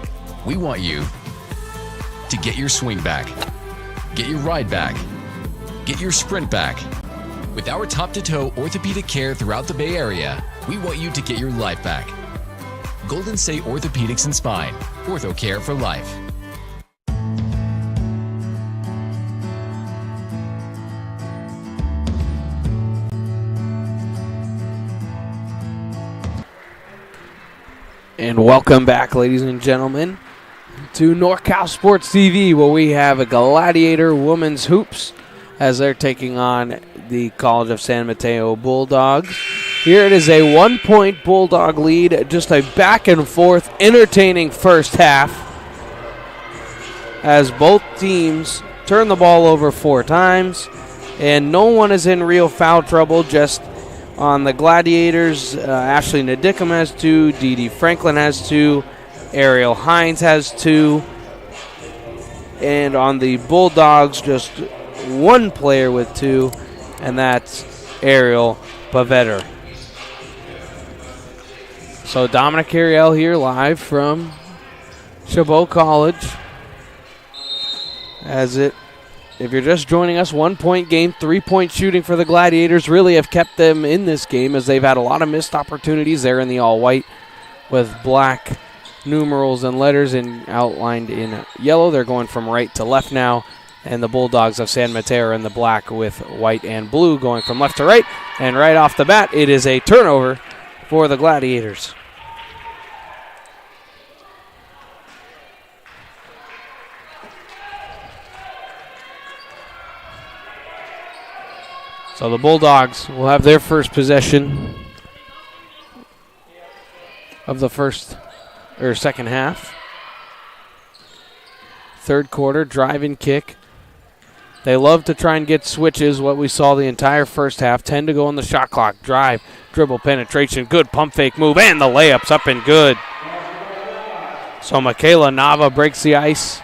we want you to get your swing back, get your ride back, get your sprint back. With our top-to-toe orthopedic care throughout the Bay Area, we want you to get your life back. Golden State Orthopedics and Spine. Ortho care for life. And welcome back, ladies and gentlemen, to NorCal Sports TV, where we have a Gladiator women's hoops as they're taking on the College of San Mateo Bulldogs. Here it is a 1-point Bulldog lead, just a back and forth, entertaining first half as both teams turn the ball over 4 times, and no one is in real foul trouble. Just on the Gladiators, Ashley Nadickum has 2, Dee Dee Franklin has 2, Ariel Hines has 2, and on the Bulldogs, just one player with 2, and that's Ariel Pavetter. So Dominic Ariel here live from Chabot College. If you're just joining us, 1-point game, 3-point shooting for the Gladiators really have kept them in this game as they've had a lot of missed opportunities. They're in the all-white with black numerals and letters outlined in yellow. They're going from right to left now, and the Bulldogs of San Mateo are in the black with white and blue going from left to right. And right off the bat, it is a turnover for the Gladiators. So the Bulldogs will have their first possession of the second half. Third quarter, drive and kick. They love to try and get switches, what we saw the entire first half. 10 to go on the shot clock. Drive, dribble, penetration, good pump fake move, and the layup's up and good. So Michaela Nava breaks the ice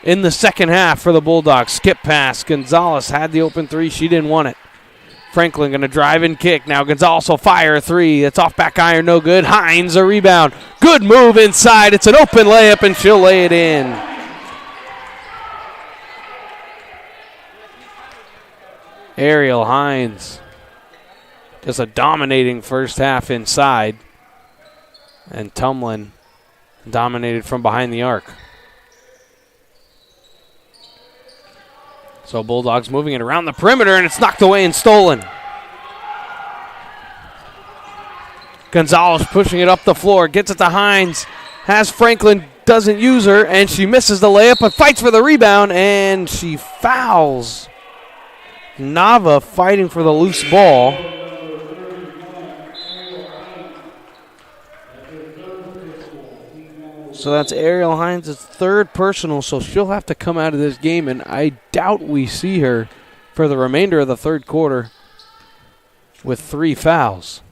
in the second half for the Bulldogs. Skip pass. Gonzalez had the open 3. She didn't want it. Franklin going to drive and kick. Now Gonzalez will fire a 3. It's off back iron, no good. Hines a rebound. Good move inside. It's an open layup, and she'll lay it in. Ariel Hines. Just a dominating first half inside. And Tumlin dominated from behind the arc. So Bulldogs moving it around the perimeter, and it's knocked away and stolen. Gonzalez pushing it up the floor, gets it to Hines. Has Franklin, doesn't use her, and she misses the layup, but fights for the rebound, and she fouls. Nava fighting for the loose ball. So that's Ariel Hines' third personal, so she'll have to come out of this game, and I doubt we see her for the remainder of the third quarter with 3 fouls.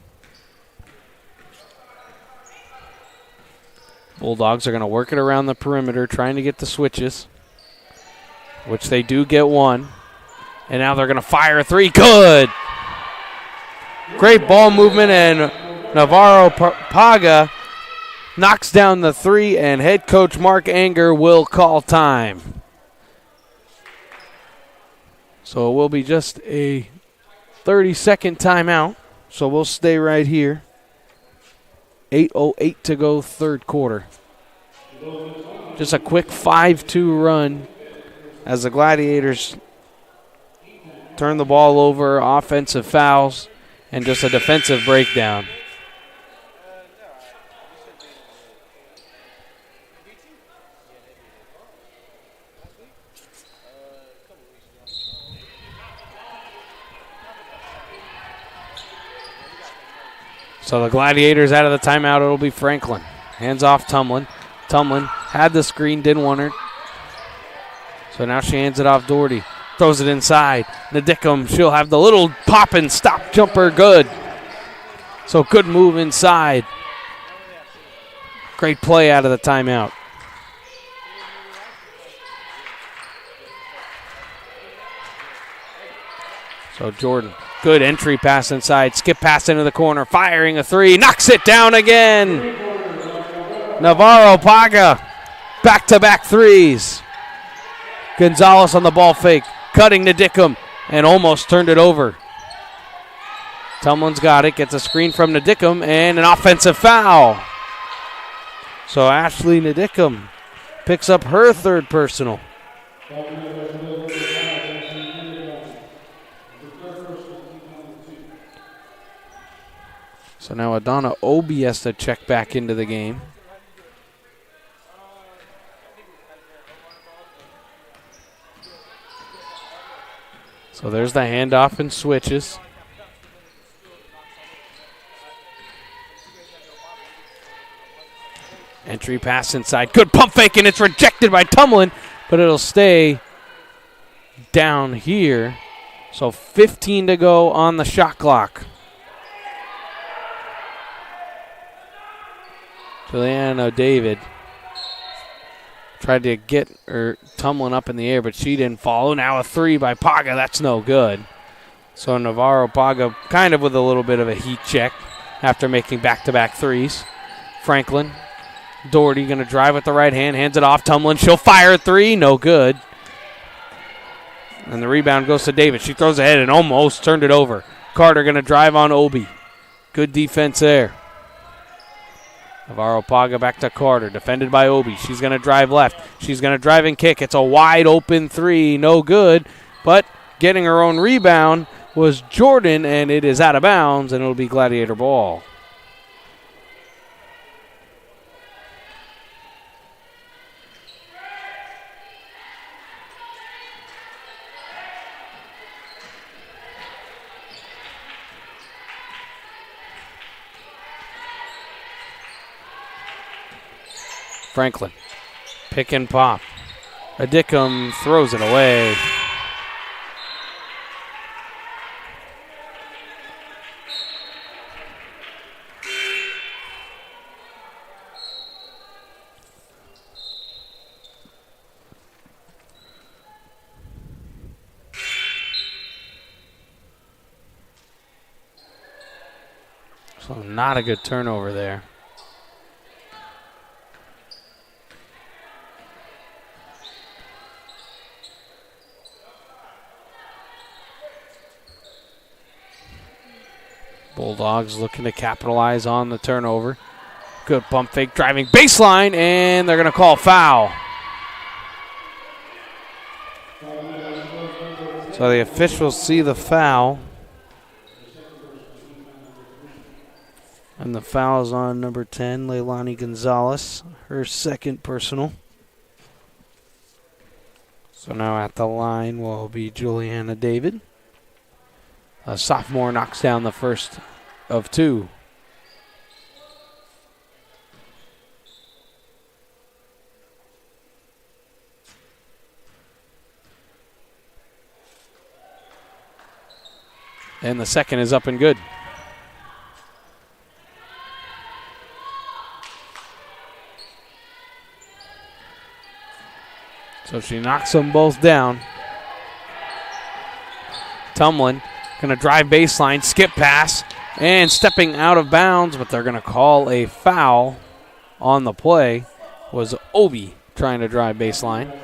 Bulldogs are going to work it around the perimeter, trying to get the switches, which they do get one. And now they're going to fire a 3. Good! Great ball movement, and Navarro Paga knocks down the 3, and head coach Mark Anger will call time. So it will be just a 30-second timeout. So we'll stay right here. 8:08 to go, third quarter. Just a quick 5-2 run as the Gladiators turn the ball over, offensive fouls, and just a defensive breakdown. So the Gladiators out of the timeout, it'll be Franklin. Hands off Tumlin. Tumlin had the screen, didn't want her. So now she hands it off Doherty. Throws it inside. Nadickum, she'll have the little pop and stop jumper, good. So good move inside. Great play out of the timeout. So Jordan, good entry pass inside. Skip pass into the corner. Firing a 3. Knocks it down again. Navarro Paga. Back-to-back 3s. Gonzalez on the ball fake. Cutting Nadickum and almost turned it over. Tumlin's got it. Gets a screen from Nadickum and an offensive foul. So Ashley Nadickum picks up her third personal. So now Adana Obi has to check back into the game. So there's the handoff and switches. Entry pass inside. Good pump fake, and it's rejected by Tumlin, but it'll stay down here. So 15 to go on the shot clock. Juliana David tried to get her Tumlin up in the air, but she didn't follow. Now a three by Paga. That's no good. So Navarro Paga kind of with a little bit of a heat check after making back-to-back threes. Franklin. Doherty going to drive with the right hand. Hands it off. Tumlin. She'll fire a three. No good. And the rebound goes to David. She throws ahead and almost turned it over. Carter going to drive on Obi. Good defense there. Navarro Paga back to Carter, defended by Obi. She's going to drive left. She's going to drive and kick. It's a wide open three, no good. But getting her own rebound was Jordan, and it is out of bounds, and it'll be Gladiator ball. Franklin, pick and pop. Adickum throws it away. So not a good turnover there. Bulldogs looking to capitalize on the turnover. Good pump fake, driving baseline, and they're going to call foul. So the officials see the foul. And the foul is on number 10, Leilani Gonzalez, her second personal. So now at the line will be Juliana David. A sophomore knocks down the first of two. And the second is up and good. So she knocks them both down. Tumlin going to drive baseline, skip pass, and stepping out of bounds, but they're going to call a foul on the play. Was Obi trying to drive baseline.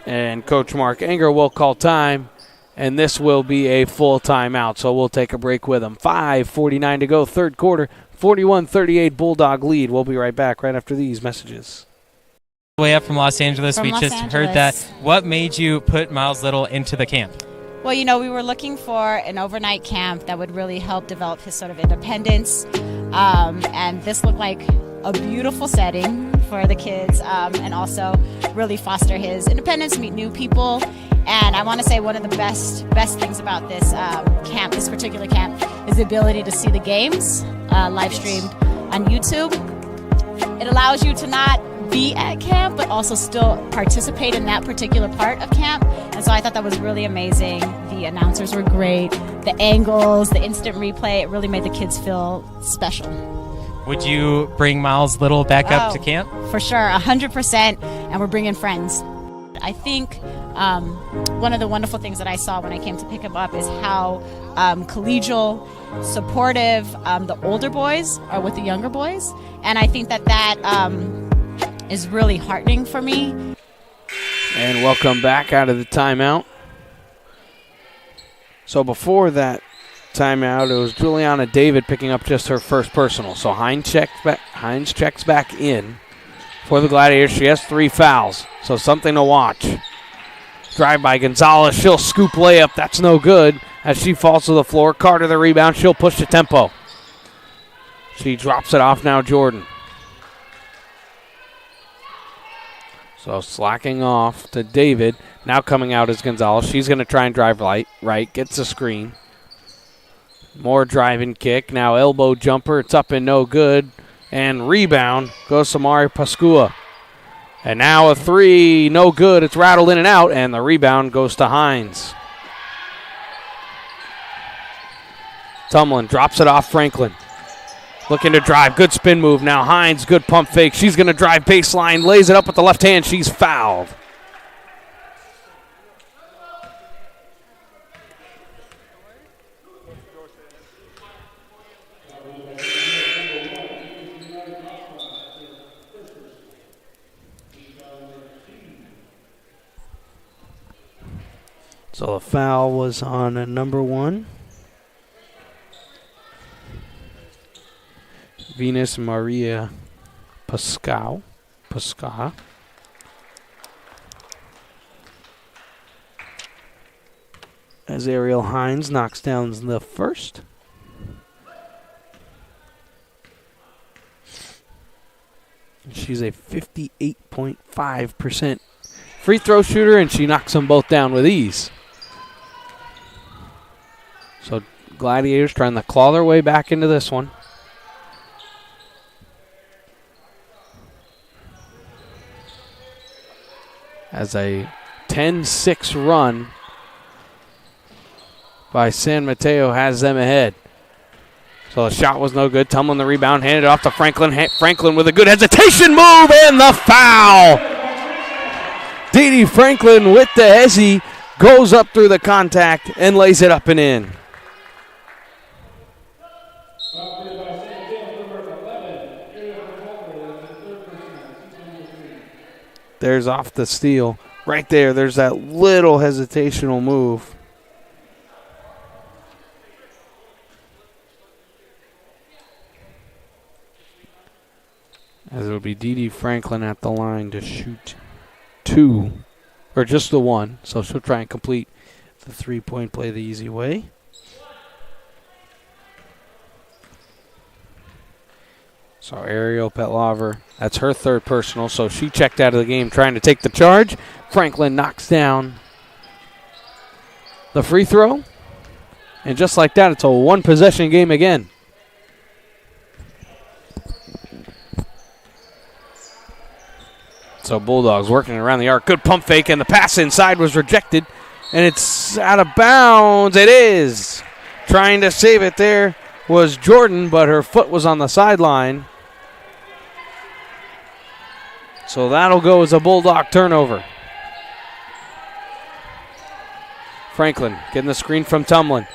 And Coach Mark Anger will call time, and this will be a full timeout, so we'll take a break with him. 5:49 to go, third quarter, 41-38 Bulldog lead. We'll be right back right after these messages. Way up from Los Angeles. From we Los just Angeles. heard that. What made you put Miles Little into the camp? Well, you know, we were looking for an overnight camp that would really help develop his sort of independence. And this looked like a beautiful setting for the kids, and also really foster his independence, meet new people. And I want to say one of the best things about this camp, this particular camp, is the ability to see the games live streamed on YouTube. It allows you to not be at camp, but also still participate in that particular part of camp. And so I thought that was really amazing. The announcers were great. The angles, the instant replay, it really made the kids feel special. Would you bring Miles Little back up to camp? For sure, 100%, and we're bringing friends. I think one of the wonderful things that I saw when I came to pick him up is how collegial, supportive the older boys are with the younger boys. And I think that is really heartening for me. And welcome back out of the timeout. So before that timeout. It was Juliana David picking up just her first personal. So Hines checks back in for the Gladiators. She has 3 fouls, so something to watch. Drive by Gonzalez. She'll scoop layup. That's no good as she falls to the floor. Carter the rebound. She'll push the tempo. She drops it off now, Jordan. So slacking off to David. Now coming out is Gonzalez. She's going to try and drive right. Gets a screen. More driving kick. Now elbow jumper. It's up and no good. And rebound goes to Mari Pascua. And now a 3. No good. It's rattled in and out. And the rebound goes to Hines. Tumlin drops it off Franklin. Looking to drive. Good spin move. Now Hines, good pump fake. She's going to drive baseline. Lays it up with the left hand. She's fouled. So the foul was on number 1. Venus Maria Pascal. As Ariel Hines knocks down the first. She's a 58.5% free throw shooter, and she knocks them both down with ease. So Gladiators trying to claw their way back into this one. As a 10-6 run by San Mateo has them ahead. So the shot was no good. Tumlin the rebound, handed it off to Franklin. Franklin with a good hesitation move and the foul. Dee Franklin with the hezzy goes up through the contact and lays it up and in. There's off the steal. Right there, there's that little hesitational move. As it'll be Dee Franklin at the line to shoot 2, or just the 1. So she'll try and complete the 3-point play the easy way. So Ariel Petlover, that's her 3rd personal, so she checked out of the game trying to take the charge. Franklin knocks down the free throw. And just like that, it's a 1-possession game again. So Bulldogs working around the arc. Good pump fake, and the pass inside was rejected. And it's out of bounds. It is. Trying to save it there was Jordan, but her foot was on the sideline. So that'll go as a Bulldog turnover. Franklin getting the screen from Tumlin.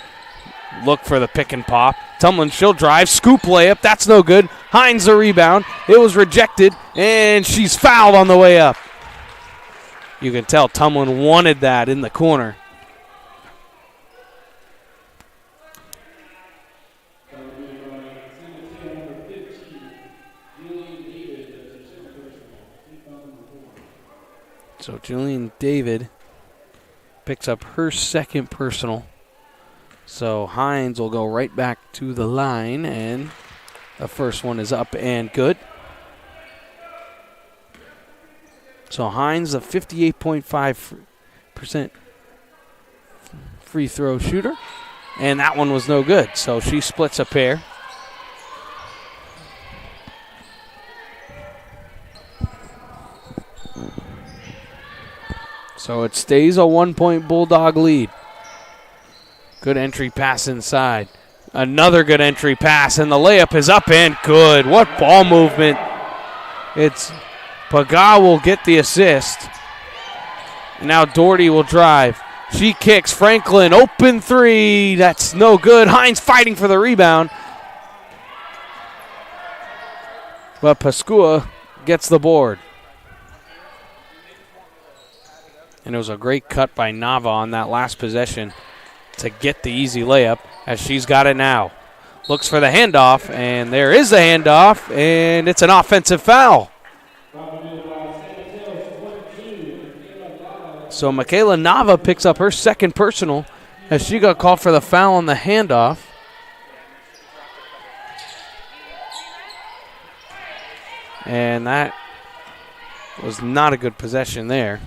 Look for the pick and pop. Tumlin, she'll drive. Scoop layup. That's no good. Hines the rebound. It was rejected, and she's fouled on the way up. You can tell Tumlin wanted that in the corner. So Julian David picks up her 2nd personal. So Hines will go right back to the line, and the first one is up and good. So Hines, a 58.5% free throw shooter, and that one was no good. So she splits a pair. So it stays a 1-point Bulldog lead. Good entry pass inside. Another good entry pass, and the layup is up and good. What ball movement. It's Paga will get the assist. Now Doherty will drive. She kicks. Franklin, open 3. That's no good. Hines fighting for the rebound. But Pascua gets the board. And it was a great cut by Nava on that last possession to get the easy layup. as she's got it now. Looks for the handoff, and there is the handoff, and it's an offensive foul. So Michaela Nava picks up her second personal as she got called for the foul on the handoff. And that was not a good possession there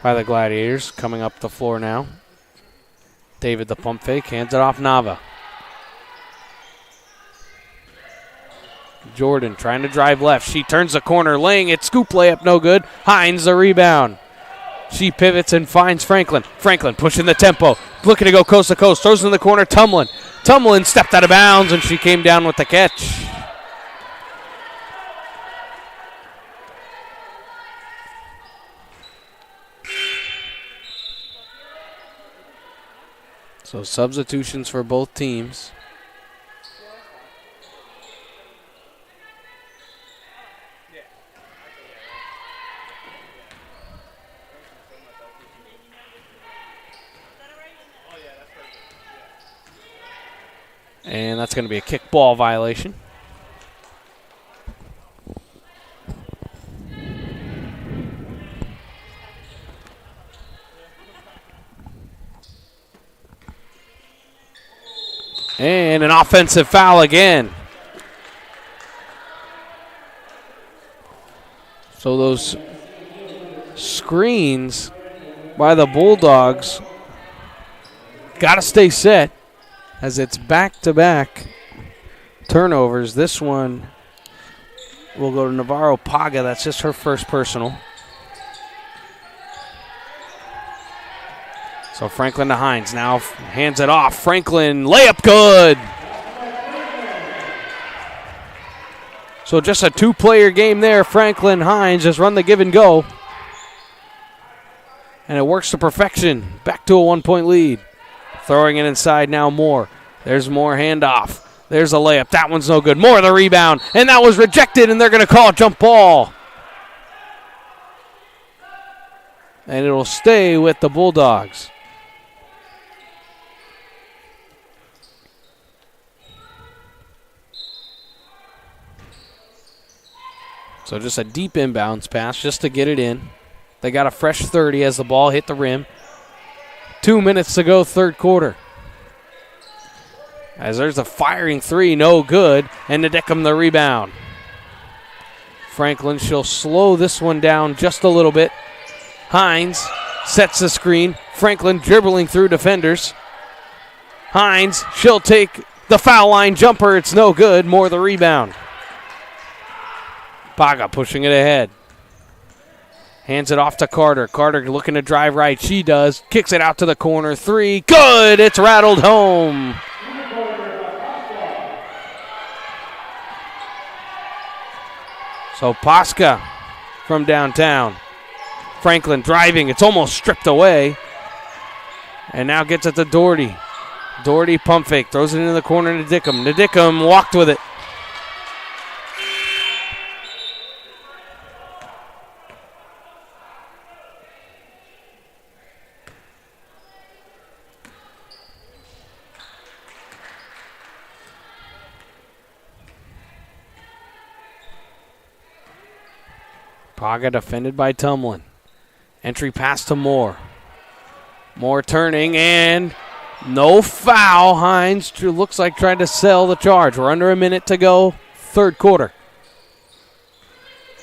by the Gladiators. Coming up the floor now. David the pump fake, hands it off Nava. Jordan trying to drive left. She turns the corner, laying it. Scoop layup, no good. Hines the rebound. She pivots and finds Franklin. Franklin pushing the tempo. Looking to go coast to coast. Throws in the corner, Tumlin. Tumlin stepped out of bounds, and she came down with the catch. So substitutions for both teams. And that's going to be a kickball violation. And an offensive foul again. So those screens by the Bulldogs got to stay set as it's back-to-back turnovers. This one will go to Navarro Paga. That's just her first personal. So Franklin to Hines. Now hands it off. Franklin, layup good. So just a two-player game there. Franklin, Hines just run the give and go. And it works to perfection. Back to a one-point lead. Throwing it inside now Moore. There's Moore handoff. There's a layup. That one's no good. Moore the rebound. And that was rejected, and they're going to call a jump ball. And it'll stay with the Bulldogs. So just a deep inbounds pass just to get it in. They got a fresh 30 as the ball hit the rim. 2 minutes to go, third quarter. As there's a firing three, no good, and Ndickum the rebound. Franklin, she'll slow this one down just a little bit. Hines sets the screen. Franklin dribbling through defenders. Hines, she'll take the foul line jumper. It's no good. More the rebound. Paga pushing it ahead. Hands it off to Carter. Carter looking to drive right. She does. Kicks it out to the corner. Three. Good. It's rattled home. So Pasca from downtown. Franklin driving. It's almost stripped away. And now gets it to Doherty. Doherty pump fake. Throws it into the corner to Ndickum. Ndickum walked with it. Paga defended by Tumlin. Entry pass to Moore. Moore turning and no foul. Hines looks like trying to sell the charge. We're under a minute to go, third quarter.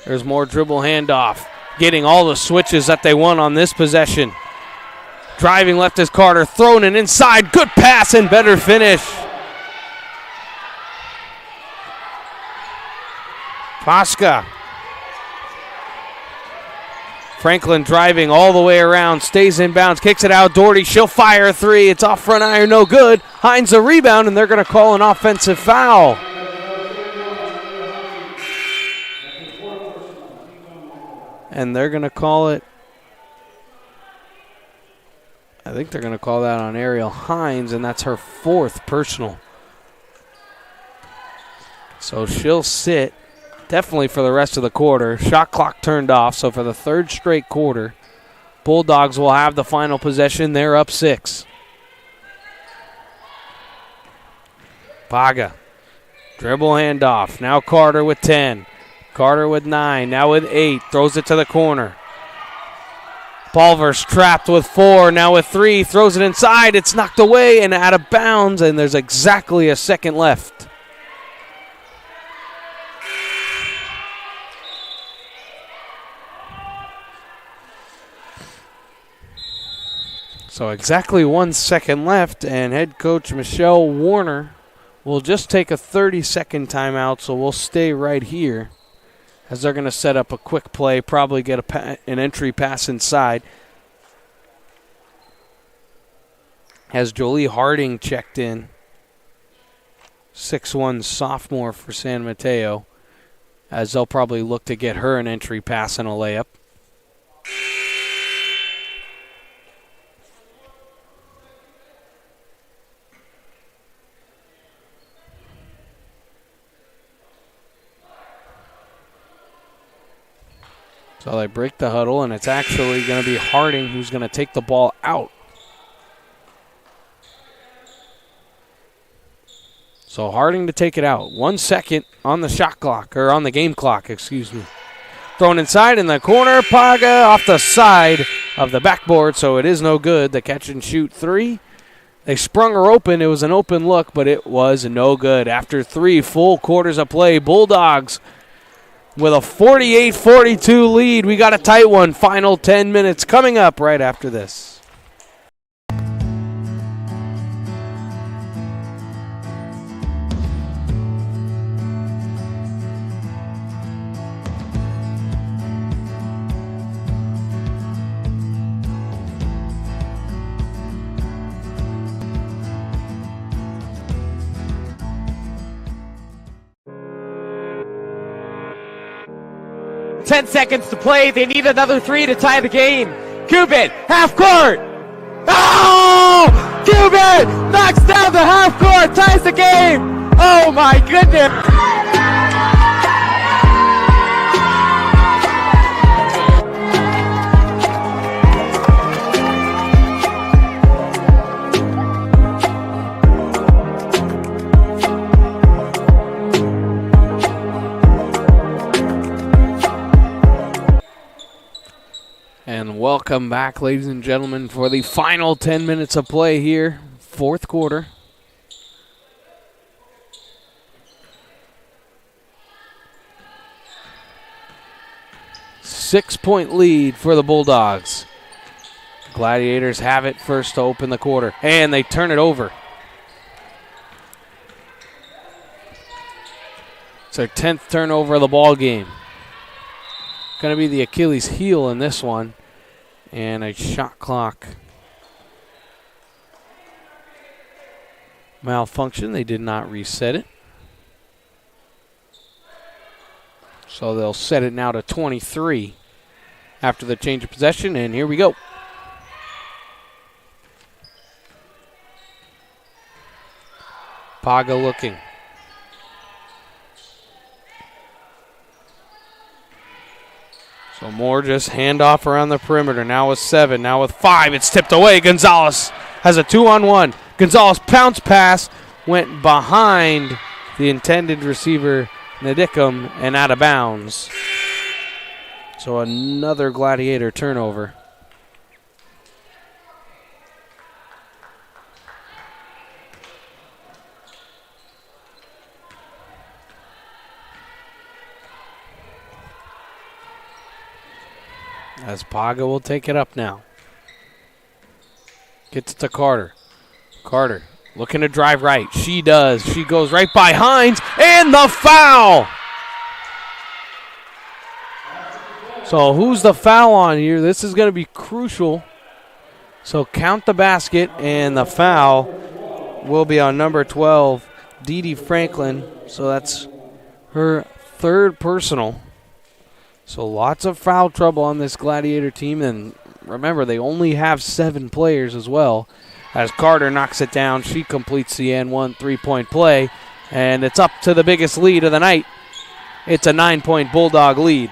There's more dribble handoff. Getting all the switches that they want on this possession. Driving left is Carter. Thrown it inside. Good pass and better finish. Pasca. Franklin driving all the way around, stays in bounds, kicks it out. Doherty, she'll fire a three. It's off front iron, no good. Hines a rebound, and they're going to call an offensive foul. And they're going to call it, I think they're going to call that on Ariel Hines, and that's her fourth personal. So she'll sit. Definitely for the rest of the quarter. Shot clock turned off, so for the third straight quarter, Bulldogs will have the final possession. They're up 6. Paga. Dribble handoff. Now Carter with 10. Carter with 9. Now with 8. Throws it to the corner. Pulver's trapped with 4. Now with 3. Throws it inside. It's knocked away and out of bounds. And there's exactly a second left. So exactly 1 second left. And head coach Michelle Warner will just take a 30-second timeout. So we'll stay right here, as they're going to set up a quick play, probably get an entry pass inside. Has Jolie Harding checked in, 6'1" sophomore for San Mateo, as they'll probably look to get her an entry pass and a layup. So they break the huddle, and it's actually going to be Harding who's going to take the ball out. So Harding to take it out. 1 second on the shot clock, or on the game clock, excuse me. Thrown inside in the corner. Paga off the side of the backboard, so it is no good. The catch and shoot 3. They sprung her open. It was an open look, but it was no good. After 3 full quarters of play, Bulldogs with a 48-42 lead. We got a tight one. Final 10 minutes coming up right after this. Ten seconds to play. They need another 3 to tie the game. Cuban, half court. Oh! Cuban knocks down the half court, ties the game. Oh my goodness. And welcome back, ladies and gentlemen, for the final 10 minutes of play here, fourth quarter. Six-point lead for the Bulldogs. Gladiators have it first to open the quarter, and they turn it over. It's their 10th turnover of the ball game. Going to be the Achilles heel in this one. And a shot clock malfunction. They did not reset it. So they'll set it now to 23 after the change of possession. And here we go. Paga looking. So more just handoff around the perimeter. Now with 7, now with 5. It's tipped away. Gonzalez has a 2-on-1. Gonzalez pounce pass. Went behind the intended receiver, Nadicum, and out of bounds. So another Gladiator turnover. As Paga will take it up now. Gets it to Carter. Carter looking to drive right. She does. She goes right by Hines, and the foul! So who's the foul on here? This is going to be crucial. So count the basket, and the foul will be on number 12, Dee Dee Franklin. So that's her third personal. So lots of foul trouble on this Gladiator team. And remember, they only have 7 players as well. As Carter knocks it down, she completes the N1 3-point play. And it's up to the biggest lead of the night. It's a 9-point Bulldog lead.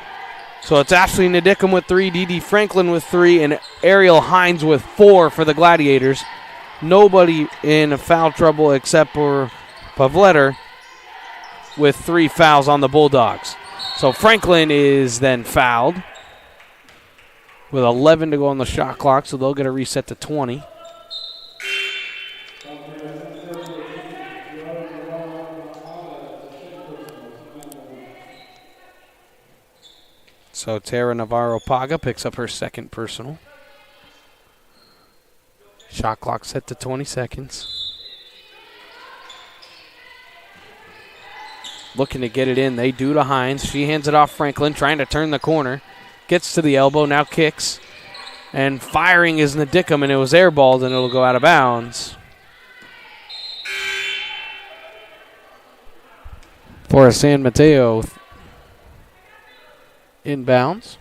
So it's Ashley Nadicum with 3, Dee Dee Franklin with 3, and Ariel Hines with 4 for the Gladiators. Nobody in foul trouble except for Pavletter with 3 fouls on the Bulldogs. So Franklin is then fouled with 11 to go on the shot clock, so they'll get a reset to 20. So Tara Navarro-Paga picks up her second personal. Shot clock set to 20 seconds. Looking to get it in. They do to Hines. She hands it off Franklin, trying to turn the corner. Gets to the elbow, now kicks. And firing is Nadicum, and it was airballed, and it'll go out of bounds. For San Mateo inbounds.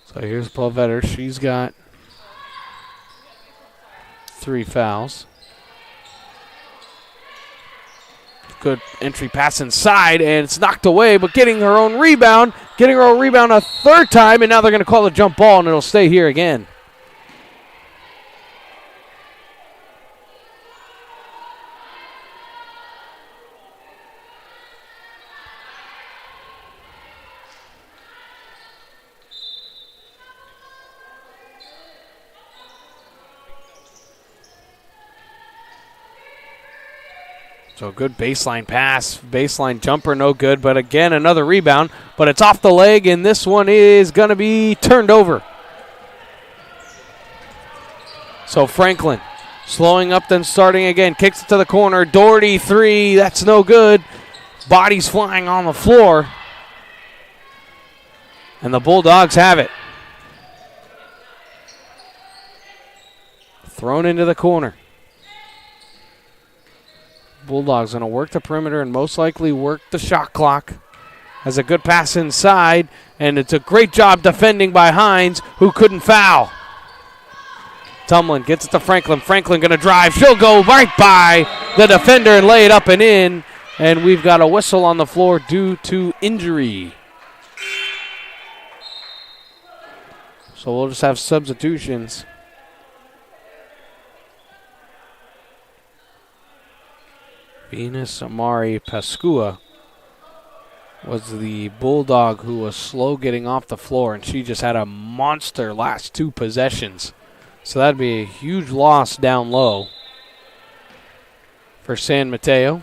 So here's Plovetter. She's got 3 fouls. Good entry pass inside, and it's knocked away, but getting her own rebound. Getting her own rebound a third time, and now they're going to call a jump ball, and it'll stay here again. So good baseline pass, baseline jumper, no good. But again, another rebound. But it's off the leg, and this one is going to be turned over. So Franklin slowing up, then starting again. Kicks it to the corner. Doherty, 3. That's no good. Bodies flying on the floor. And the Bulldogs have it. Thrown into the corner. Bulldogs going to work the perimeter and most likely work the shot clock. Has a good pass inside, and it's a great job defending by Hines, who couldn't foul. Tumlin gets it to Franklin. Franklin going to drive. She'll go right by the defender and lay it up and in, and we've got a whistle on the floor due to injury. So we'll just have substitutions. Venus Amari Pascua was the Bulldog who was slow getting off the floor, and she just had a monster last 2 possessions. So that'd be a huge loss down low for San Mateo,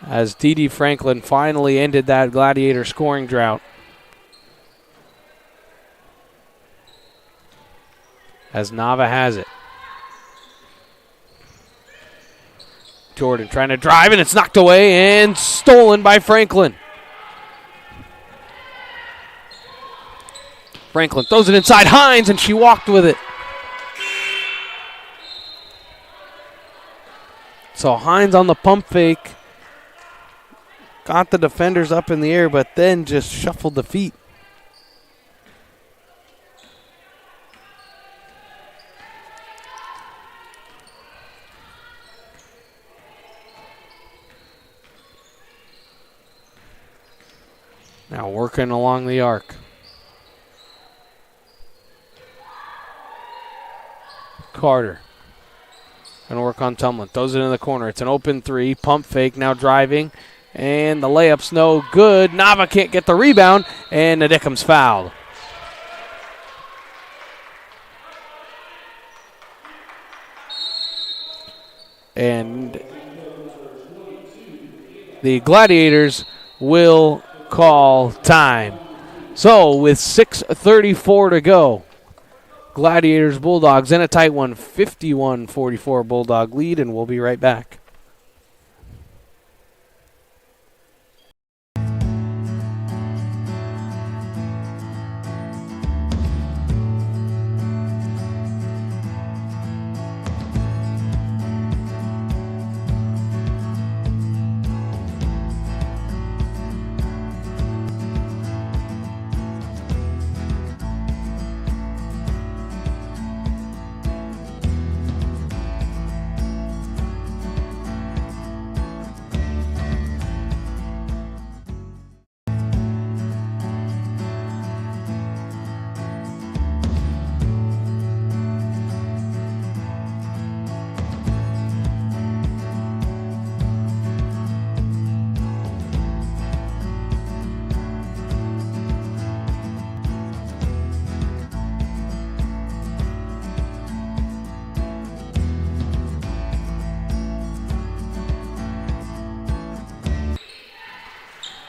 as Dee Franklin finally ended that Gladiator scoring drought. As Nava has it. Jordan trying to drive, and it's knocked away and stolen by Franklin. Franklin throws it inside Hines, and she walked with it. So Hines on the pump fake. Got the defenders up in the air, but then just shuffled the feet. Now working along the arc. Carter. Gonna work on Tumlin. Throws it in the corner. It's an open 3. Pump fake, now driving. And the layup's no good. Nava can't get the rebound, and Nadicum's fouled. And the Gladiators will call time. So with 6:34 to go, Gladiators Bulldogs in a tight one, 51-44 Bulldog lead, and we'll be right back. We'll be right back.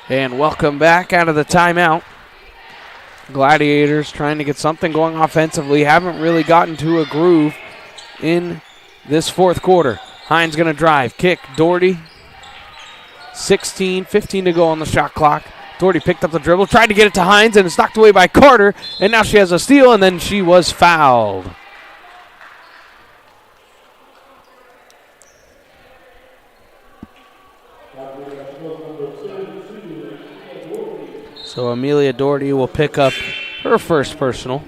And welcome back out of the timeout. Gladiators trying to get something going offensively. Haven't really gotten to a groove in this fourth quarter. Hines going to drive. Kick. Doherty. 15 to go on the shot clock. Doherty picked up the dribble. Tried to get it to Hines, and it's knocked away by Carter. And now she has a steal, and then she was fouled. So Amelia Doherty will pick up her first personal.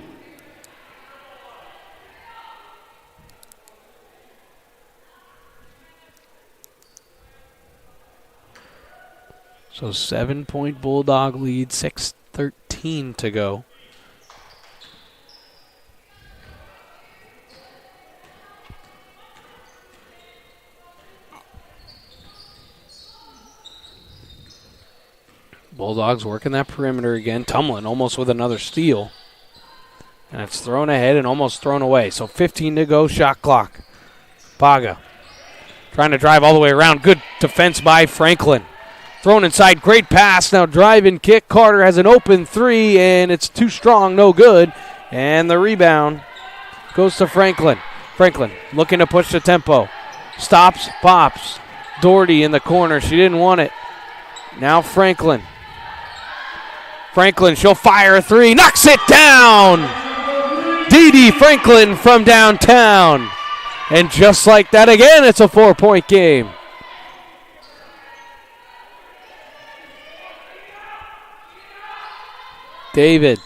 So 7-point Bulldog lead, 6:13 to go. Bulldogs working that perimeter again. Tumlin almost with another steal. And it's thrown ahead and almost thrown away. So 15 to go, shot clock. Paga trying to drive all the way around. Good defense by Franklin. Thrown inside, great pass. Now drive and kick. Carter has an open three, and it's too strong, no good. And the rebound goes to Franklin. Franklin looking to push the tempo. Stops, pops. Doherty in the corner. She didn't want it. Now Franklin. She'll fire a three. Knocks it down. Dee Franklin from downtown. And just like that again, it's a 4-point game. David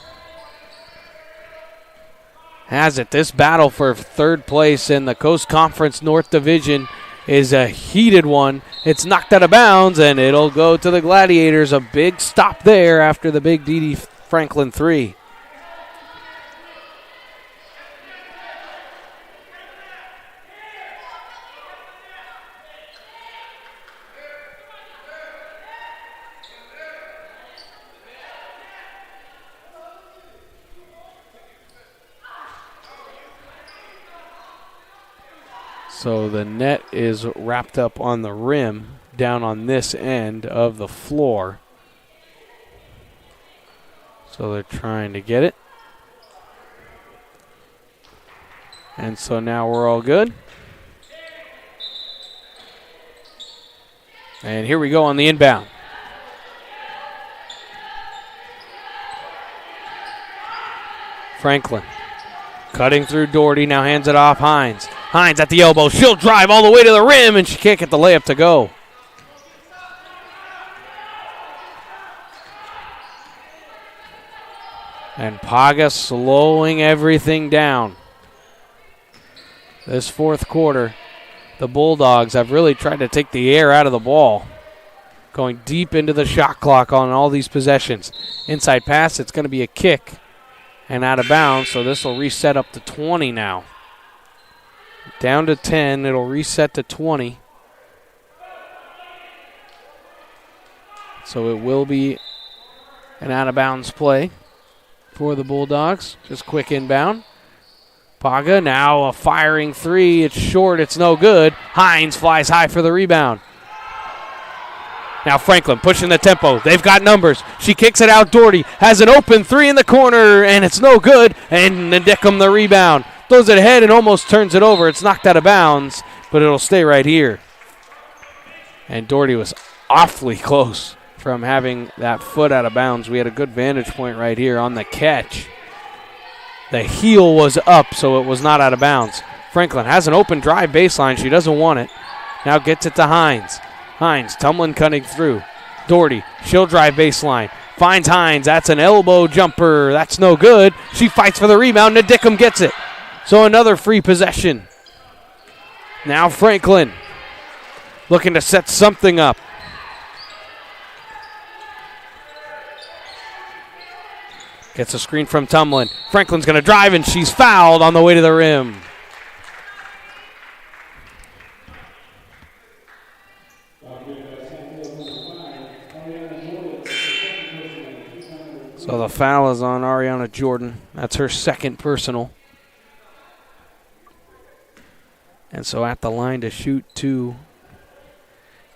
has it. This battle for third place in the Coast Conference North Division is a heated one. It's knocked out of bounds, and it'll go to the Gladiators. A big stop there after the big Dee Franklin three. So the net is wrapped up on the rim down on this end of the floor. So they're trying to get it. And so now we're all good. And here we go on the inbound. Franklin cutting through Doherty, now hands it off Hines. Hines at the elbow. She'll drive all the way to the rim, and she can't get the layup to go. And Paga slowing everything down. This fourth quarter, the Bulldogs have really tried to take the air out of the ball. Going deep into the shot clock on all these possessions. Inside pass, it's going to be a kick and out of bounds, so this will reset up to 20 now. Down to 10, it'll reset to 20. So it will be an out of bounds play for the Bulldogs. Just quick inbound. Paga now a firing three. It's short, it's no good. Hines flies high for the rebound. Now Franklin pushing the tempo. They've got numbers. She kicks it out. Doherty has an open three in the corner, and it's no good. And Ndickum the rebound. Throws it ahead and almost turns it over. It's knocked out of bounds, but it'll stay right here. And Doherty was awfully close from having that foot out of bounds. We had a good vantage point right here on the catch. The heel was up, so it was not out of bounds. Franklin has an open drive baseline. She doesn't want it. Now gets it to Hines. Hines, Tumlin cutting through. Doherty, she'll drive baseline. Finds Hines. That's an elbow jumper. That's no good. She fights for the rebound. Ndickum gets it. So another free possession. Now Franklin looking to set something up. Gets a screen from Tumlin. Franklin's going to drive, and she's fouled on the way to the rim. So the foul is on Ariana Jordan. That's her second personal. And so at the line to shoot two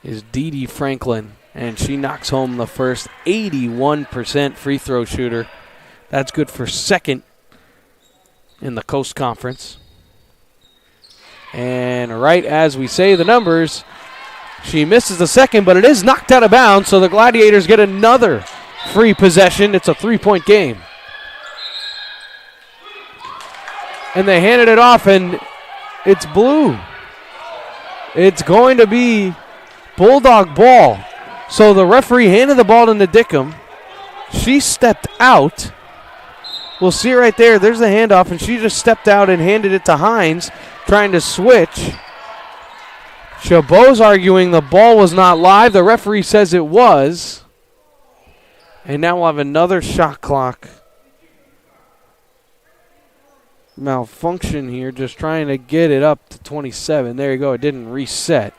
is Dee Franklin. And she knocks home the first. 81% free throw shooter. That's good for second in the Coast Conference. And right as we say the numbers, she misses the second, but it is knocked out of bounds, so the Gladiators get another free possession. It's a 3-point game. And they handed it off, and it's blue. It's going to be Bulldog ball. So the referee handed the ball to Ndickum. She stepped out. We'll see right there. There's the handoff, and she just stepped out and handed it to Hines, trying to switch. Chabot's arguing the ball was not live. The referee says it was. And now we'll have another shot clock malfunction here, just trying to get it up to 27. There you go. It didn't reset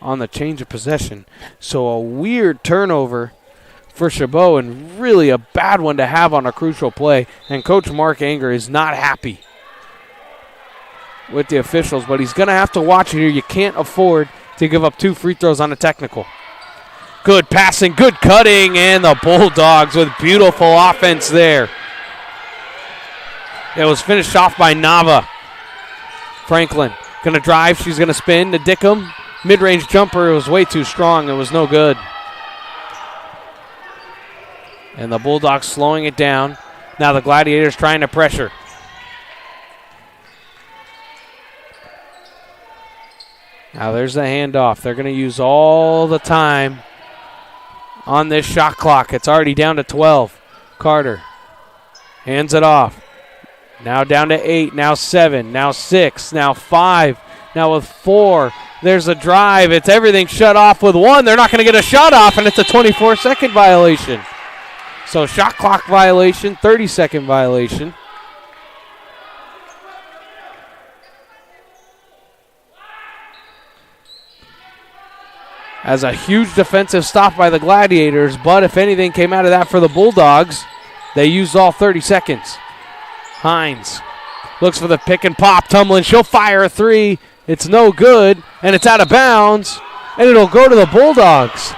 on the change of possession. So a weird turnover for Chabot, and really a bad one to have on a crucial play. And Coach Mark Anger is not happy with the officials, but he's going to have to watch it here. You can't afford to give up 2 free throws on a technical. Good passing, good cutting, and the Bulldogs with beautiful offense there. It was finished off by Nava. Franklin going to drive. She's going to spin to Ndickum. Mid-range jumper. It was way too strong. It was no good. And the Bulldogs slowing it down. Now the Gladiators trying to pressure. Now there's the handoff. They're going to use all the time on this shot clock. It's already down to 12. Carter hands it off. Now down to 8, now 7, now 6, now 5, now with 4. There's a drive. It's everything shut off with 1. They're not going to get a shot off, and it's a 24-second violation. So shot clock violation, 30-second violation. As a huge defensive stop by the Gladiators, but if anything came out of that for the Bulldogs, they used all 30 seconds. Hines looks for the pick and pop. Tumlin, she'll fire a 3. It's no good, and it's out of bounds, and it'll go to the Bulldogs.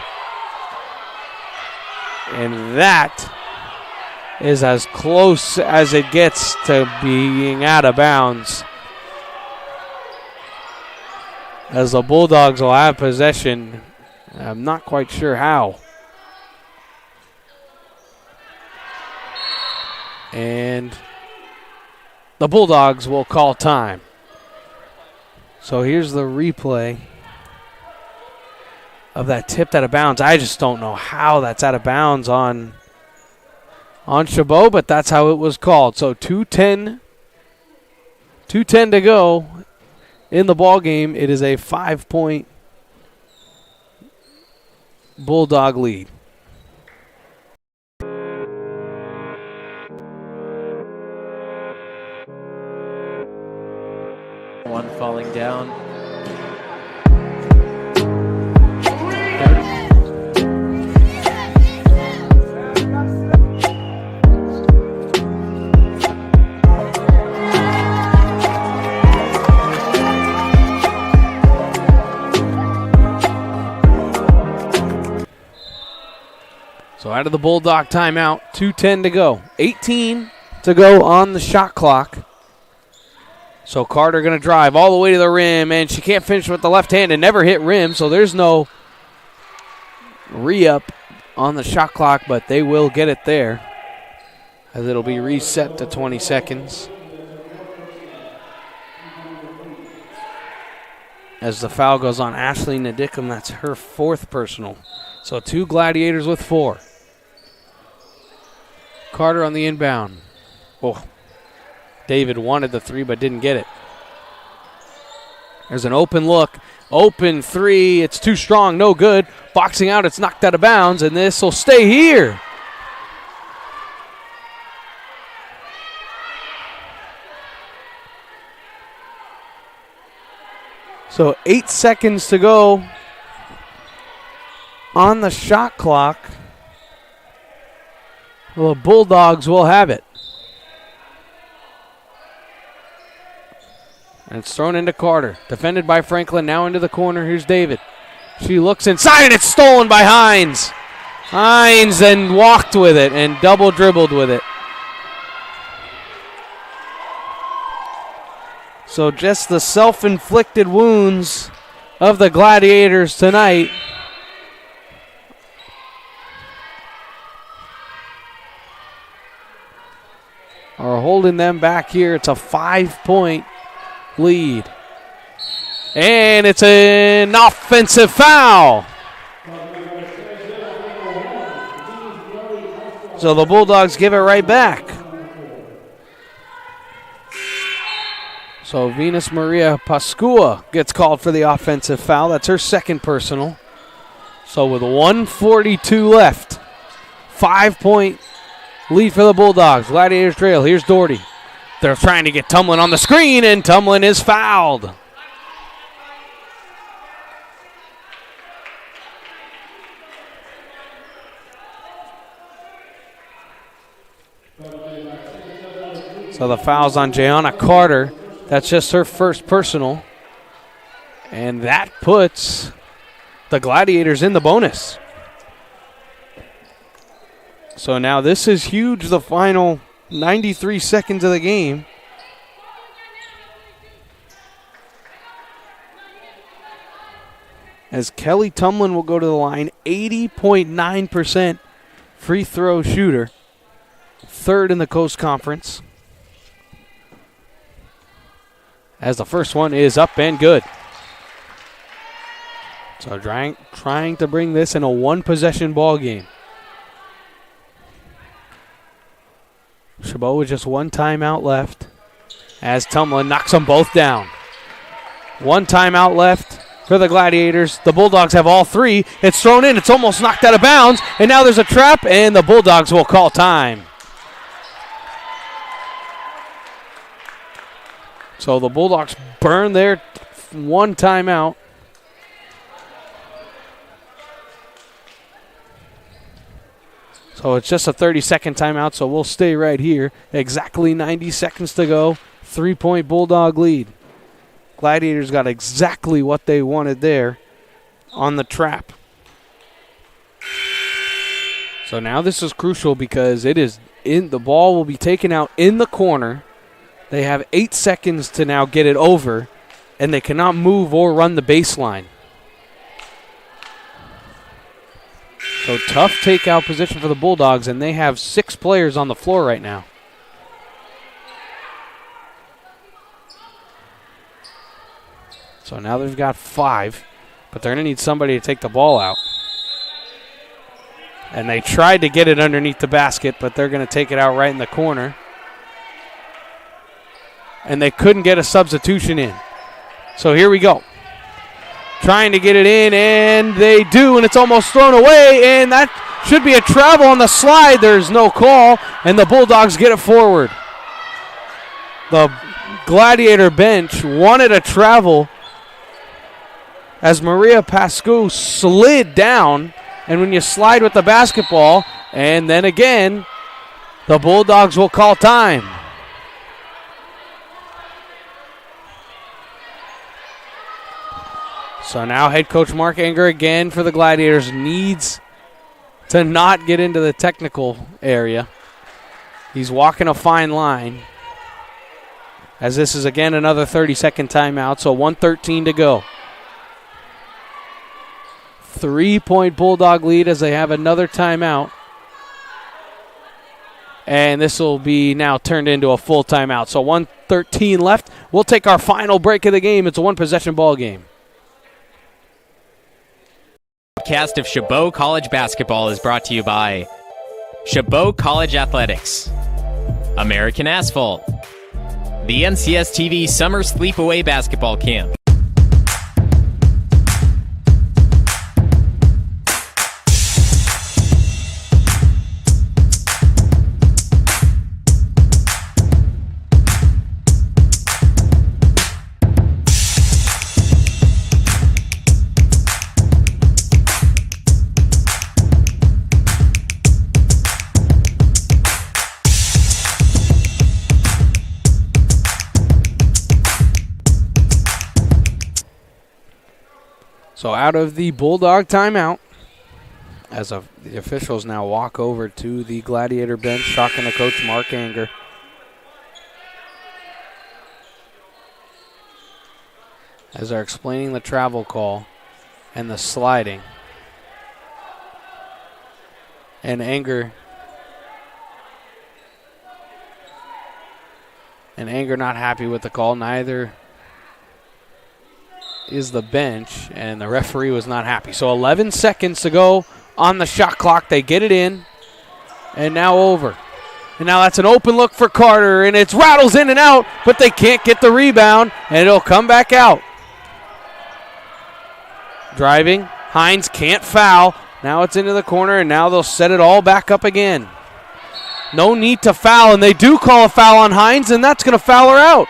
And that is as close as it gets to being out of bounds, as the Bulldogs will have possession. I'm not quite sure how. And the Bulldogs will call time. So here's the replay of that tipped out of bounds. I just don't know how that's out of bounds on Chabot, but that's how it was called. So 2:10 to go in the ball game. It is a 5-point Bulldog lead. One falling down. So out of the Bulldog timeout, 2:10 to go. 18 to go on the shot clock. So Carter going to drive all the way to the rim, and she can't finish with the left hand and never hit rim, so there's no re-up on the shot clock, but they will get it there as it'll be reset to 20 seconds. As the foul goes on Ashley Ndickum, that's her 4th personal. So 2 Gladiators with 4. Carter on the inbound. Oh, David wanted the 3 but didn't get it. There's an open look. Open 3. It's too strong. No good. Boxing out. It's knocked out of bounds, and this will stay here. So 8 seconds to go on the shot clock. Well, the Bulldogs will have it. And it's thrown into Carter. Defended by Franklin. Now into the corner. Here's David. She looks inside, and it's stolen by Hines. Hines then walked with it and double dribbled with it. So just the self-inflicted wounds of the Gladiators tonight. Are holding them back here. It's a 5-point lead. And it's an offensive foul. So the Bulldogs give it right back. So Venus Maria Pascua gets called for the offensive foul. That's her second personal. So with 1:42 left, 5-point lead for the Bulldogs. Gladiators trail. Here's Doherty. They're trying to get Tumlin on the screen, and Tumlin is fouled. So the foul's on Jayana Carter. That's just her first personal. And that puts the Gladiators in the bonus. So now this is huge, the final 93 seconds of the game. As Kelly Tumlin will go to the line, 80.9% free throw shooter. Third in the Coast Conference. As the first one is up and good. So trying to bring this in a one-possession ball game. Chabot with just one timeout left as Tumlin knocks them both down. One timeout left for the Gladiators. The Bulldogs have all three. It's thrown in. It's almost knocked out of bounds. And now there's a trap, and the Bulldogs will call time. So the Bulldogs burn their one timeout. So it's just a 30-second timeout, so we'll stay right here. Exactly 90 seconds to go. 3-point Bulldog lead. Gladiators got exactly what they wanted there on the trap. So now this is crucial because it is the ball will be taken out in the corner. They have 8 seconds to now get it over, and they cannot move or run the baseline. So tough takeout position for the Bulldogs, and they have 6 players on the floor right now. So now they've got 5, but they're going to need somebody to take the ball out. And they tried to get it underneath the basket, but they're going to take it out right in the corner. And they couldn't get a substitution in. So here we go. Trying to get it in, and they do, and it's almost thrown away, and that should be a travel on the slide. There's no call, and the Bulldogs get it forward. The Gladiator bench wanted a travel as Maria Pascu slid down, and when you slide with the basketball, and then again, the Bulldogs will call time. So now head coach Mark Anger again for the Gladiators needs to not get into the technical area. He's walking a fine line as this is again another 30-second timeout, so 1:13 to go. 3-point Bulldog lead as they have another timeout. And this will be now turned into a full timeout. So 1:13 left. We'll take our final break of the game. It's a one-possession ball game. Podcast of Chabot College Basketball is brought to you by Chabot College Athletics, American Asphalt, the NCS TV Summer Sleepaway Basketball Camp, So out of the Bulldog timeout, as the officials now walk over to the Gladiator bench, talking to Coach Mark Anger. As they're explaining the travel call and the sliding. And Anger not happy with the call. Neither is the bench, and the referee was not happy. So 11 seconds to go on the shot clock. They get it in, and now over. And now that's an open look for Carter, and it rattles in and out, but they can't get the rebound, and it'll come back out. Driving, Hines can't foul. Now it's into the corner, and now they'll set it all back up again. No need to foul, and they do call a foul on Hines, and that's going to foul her out.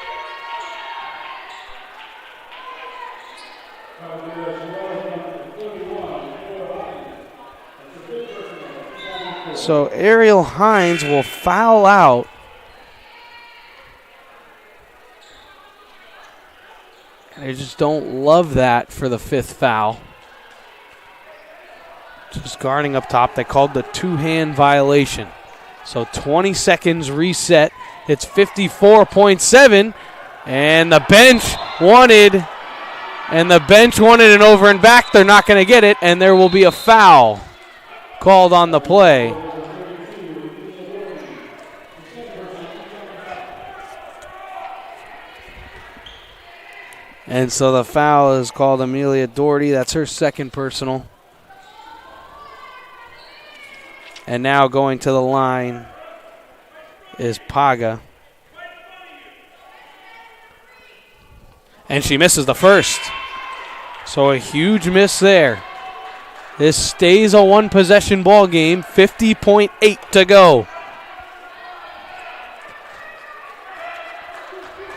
So Ariel Hines will foul out. I just don't love that for the 5th foul. Just guarding up top. They called the 2-hand violation. So 20 seconds reset. It's 54.7. And the bench wanted an over and back. They're not going to get it, and there will be a foul called on the play. And so the foul is called Amelia Doherty. That's her 2nd personal. And now going to the line is Paga. And she misses the first. So a huge miss there. This stays a 1-possession ball game. 50.8 to go.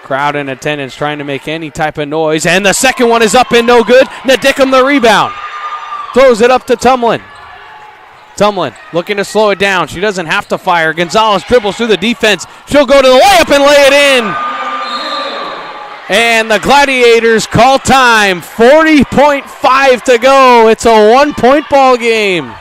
Crowd in attendance trying to make any type of noise. And the second one is up and no good. Nadickum the rebound. Throws it up to Tumlin. Tumlin looking to slow it down. She doesn't have to fire. Gonzalez dribbles through the defense. She'll go to the layup and lay it in. And the Gladiators call time. 40.5 to go. It's a 1-point ball game.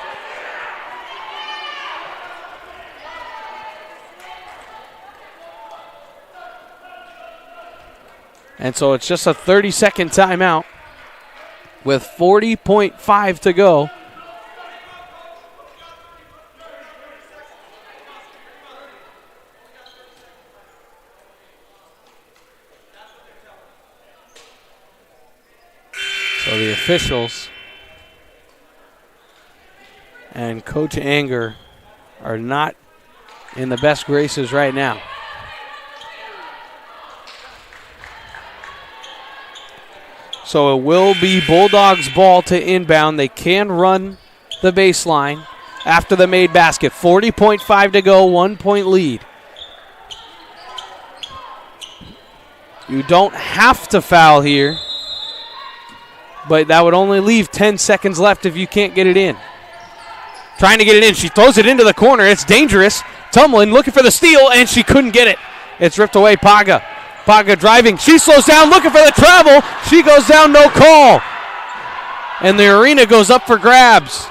And so it's just a 30-second timeout with 40.5 to go. So the officials and Coach Anger are not in the best graces right now. So it will be Bulldogs ball to inbound. They can run the baseline after the made basket. 40.5 to go, 1-point lead. You don't have to foul here, but that would only leave 10 seconds left if you can't get it in. Trying to get it in. She throws it into the corner. It's dangerous. Tumlin looking for the steal, and she couldn't get it. It's ripped away. Paga. Paga driving. She slows down, looking for the travel. She goes down, no call. And the arena goes up for grabs.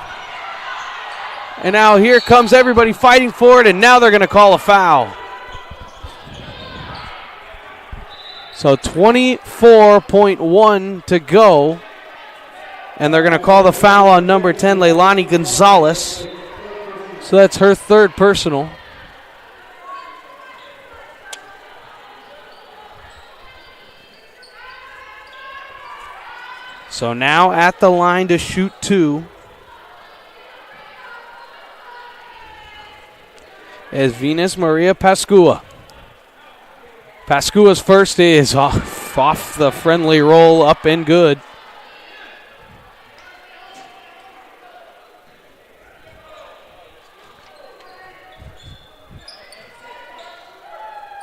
And now here comes everybody fighting for it, and now they're going to call a foul. So 24.1 to go. And they're going to call the foul on number 10, Leilani Gonzalez. So that's her 3rd personal. So now at the line to shoot 2 is Venus Maria Pascua. Pascua's first is off the friendly roll, up and good.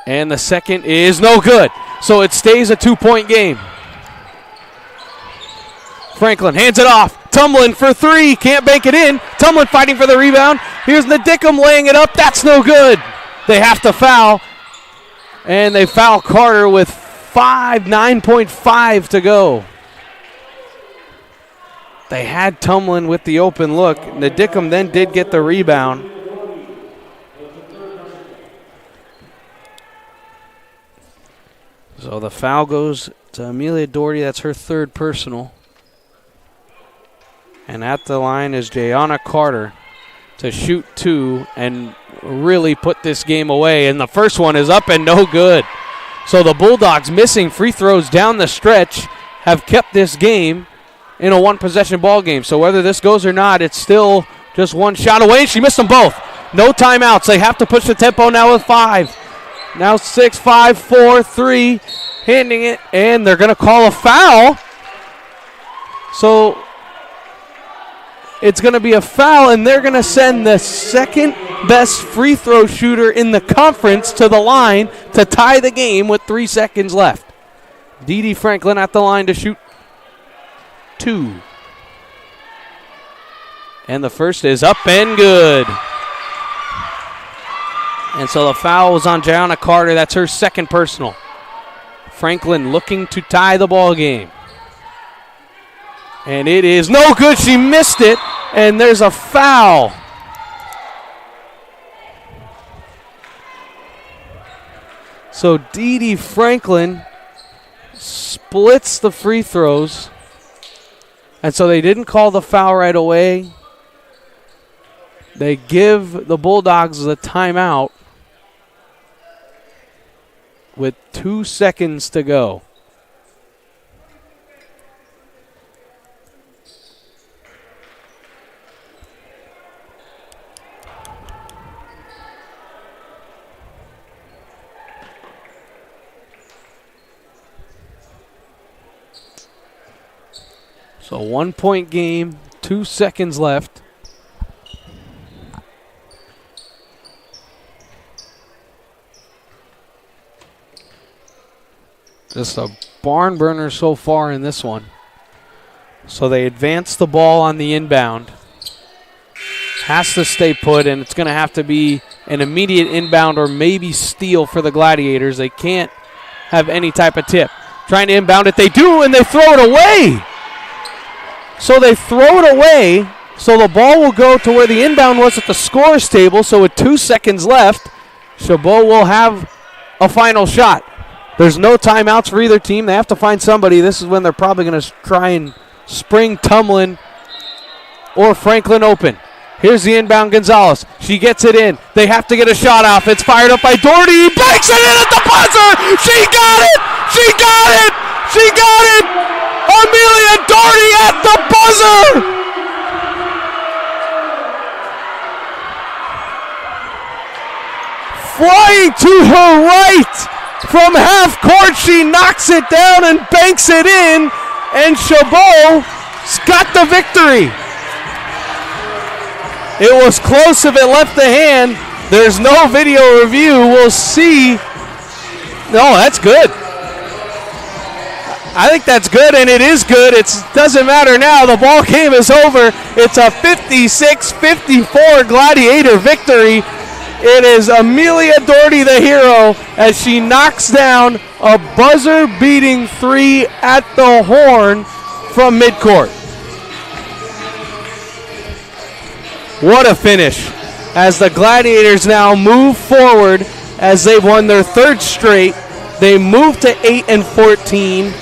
And the second is no good. So it stays a 2-point game. Franklin hands it off. Tumlin for 3. Can't bank it in. Tumlin fighting for the rebound. Here's Nadickum laying it up. That's no good. They have to foul. And they foul Carter with 9.5 to go. They had Tumlin with the open look. Nadickum then did get the rebound. So the foul goes to Amelia Doherty. That's her third personal. And at the line is Jayana Carter to shoot 2 and really put this game away. And the first one is up and no good. So the Bulldogs missing free throws down the stretch have kept this game in a one-possession ball game. So whether this goes or not, it's still just one shot away. She missed them both. No timeouts. They have to push the tempo now with 5. Now 6, 5, 4, 3, handing it, and they're going to call a foul. So it's going to be a foul, and they're going to send the second best free throw shooter in the conference to the line to tie the game with 3 seconds left. Dee Dee Franklin at the line to shoot 2. And the first is up and good. And so the foul was on Jayana Carter. That's her second personal. Franklin looking to tie the ball game. And it is no good. She missed it, and there's a foul. So Dee Dee Franklin splits the free throws. And so they didn't call the foul right away. They give the Bulldogs the timeout with 2 seconds to go. So 1 point game, 2 seconds left. Just a barn burner so far in this one. So they advance the ball on the inbound. Has to stay put, and it's going to have to be an immediate inbound or maybe steal for the Gladiators. They can't have any type of tip. Trying to inbound it, they do, and they throw it away. So they throw it away, so the ball will go to where the inbound was at the scorer's table. So with 2 seconds left, Chabot will have a final shot. There's no timeouts for either team. They have to find somebody. This is when they're probably going to try and spring Tumlin or Franklin open. Here's the inbound Gonzalez. She gets it in. They have to get a shot off. It's fired up by Doherty. Banks it in at the buzzer. She got it. She got it. She got it. Amelia Doherty at the buzzer. Flying to her right. From half court, she knocks it down and banks it in, and Chabot's got the victory. It was close if it left the hand. There's no video review. We'll see. No, that's good. I think that's good, and it is good. It doesn't matter now. The ball game is over. It's a 56-54 Gladiator victory. It is Amelia Doherty, the hero, as she knocks down a buzzer-beating 3 at the horn from midcourt. What a finish as the Gladiators now move forward as they've won their 3rd straight. They move to 8-14.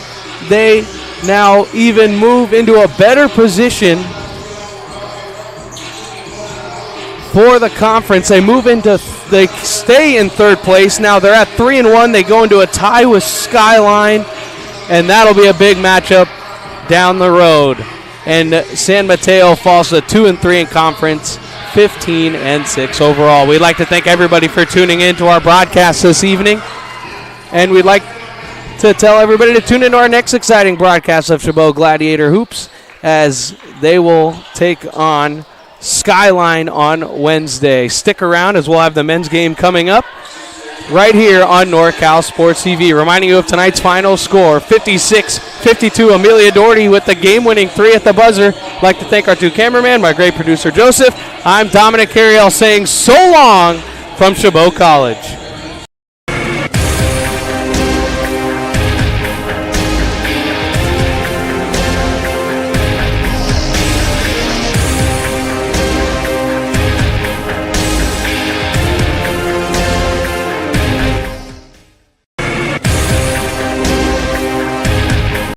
They now even move into a better position for the conference. They stay in 3rd place. Now they're at 3-1. They go into a tie with Skyline, and that'll be a big matchup down the road. And San Mateo falls to 2-3 in conference, 15-6 overall. We'd like to thank everybody for tuning in to our broadcast this evening, and we'd like to tell everybody to tune into our next exciting broadcast of Chabot Gladiator Hoops as they will take on Skyline on Wednesday. Stick around as we'll have the men's game coming up right here on NorCal Sports TV. Reminding you of tonight's final score, 56-52. Amelia Doherty with the game-winning 3 at the buzzer. I'd like to thank our 2 cameramen, my great producer Joseph. I'm Dominic Carriel saying so long from Chabot College.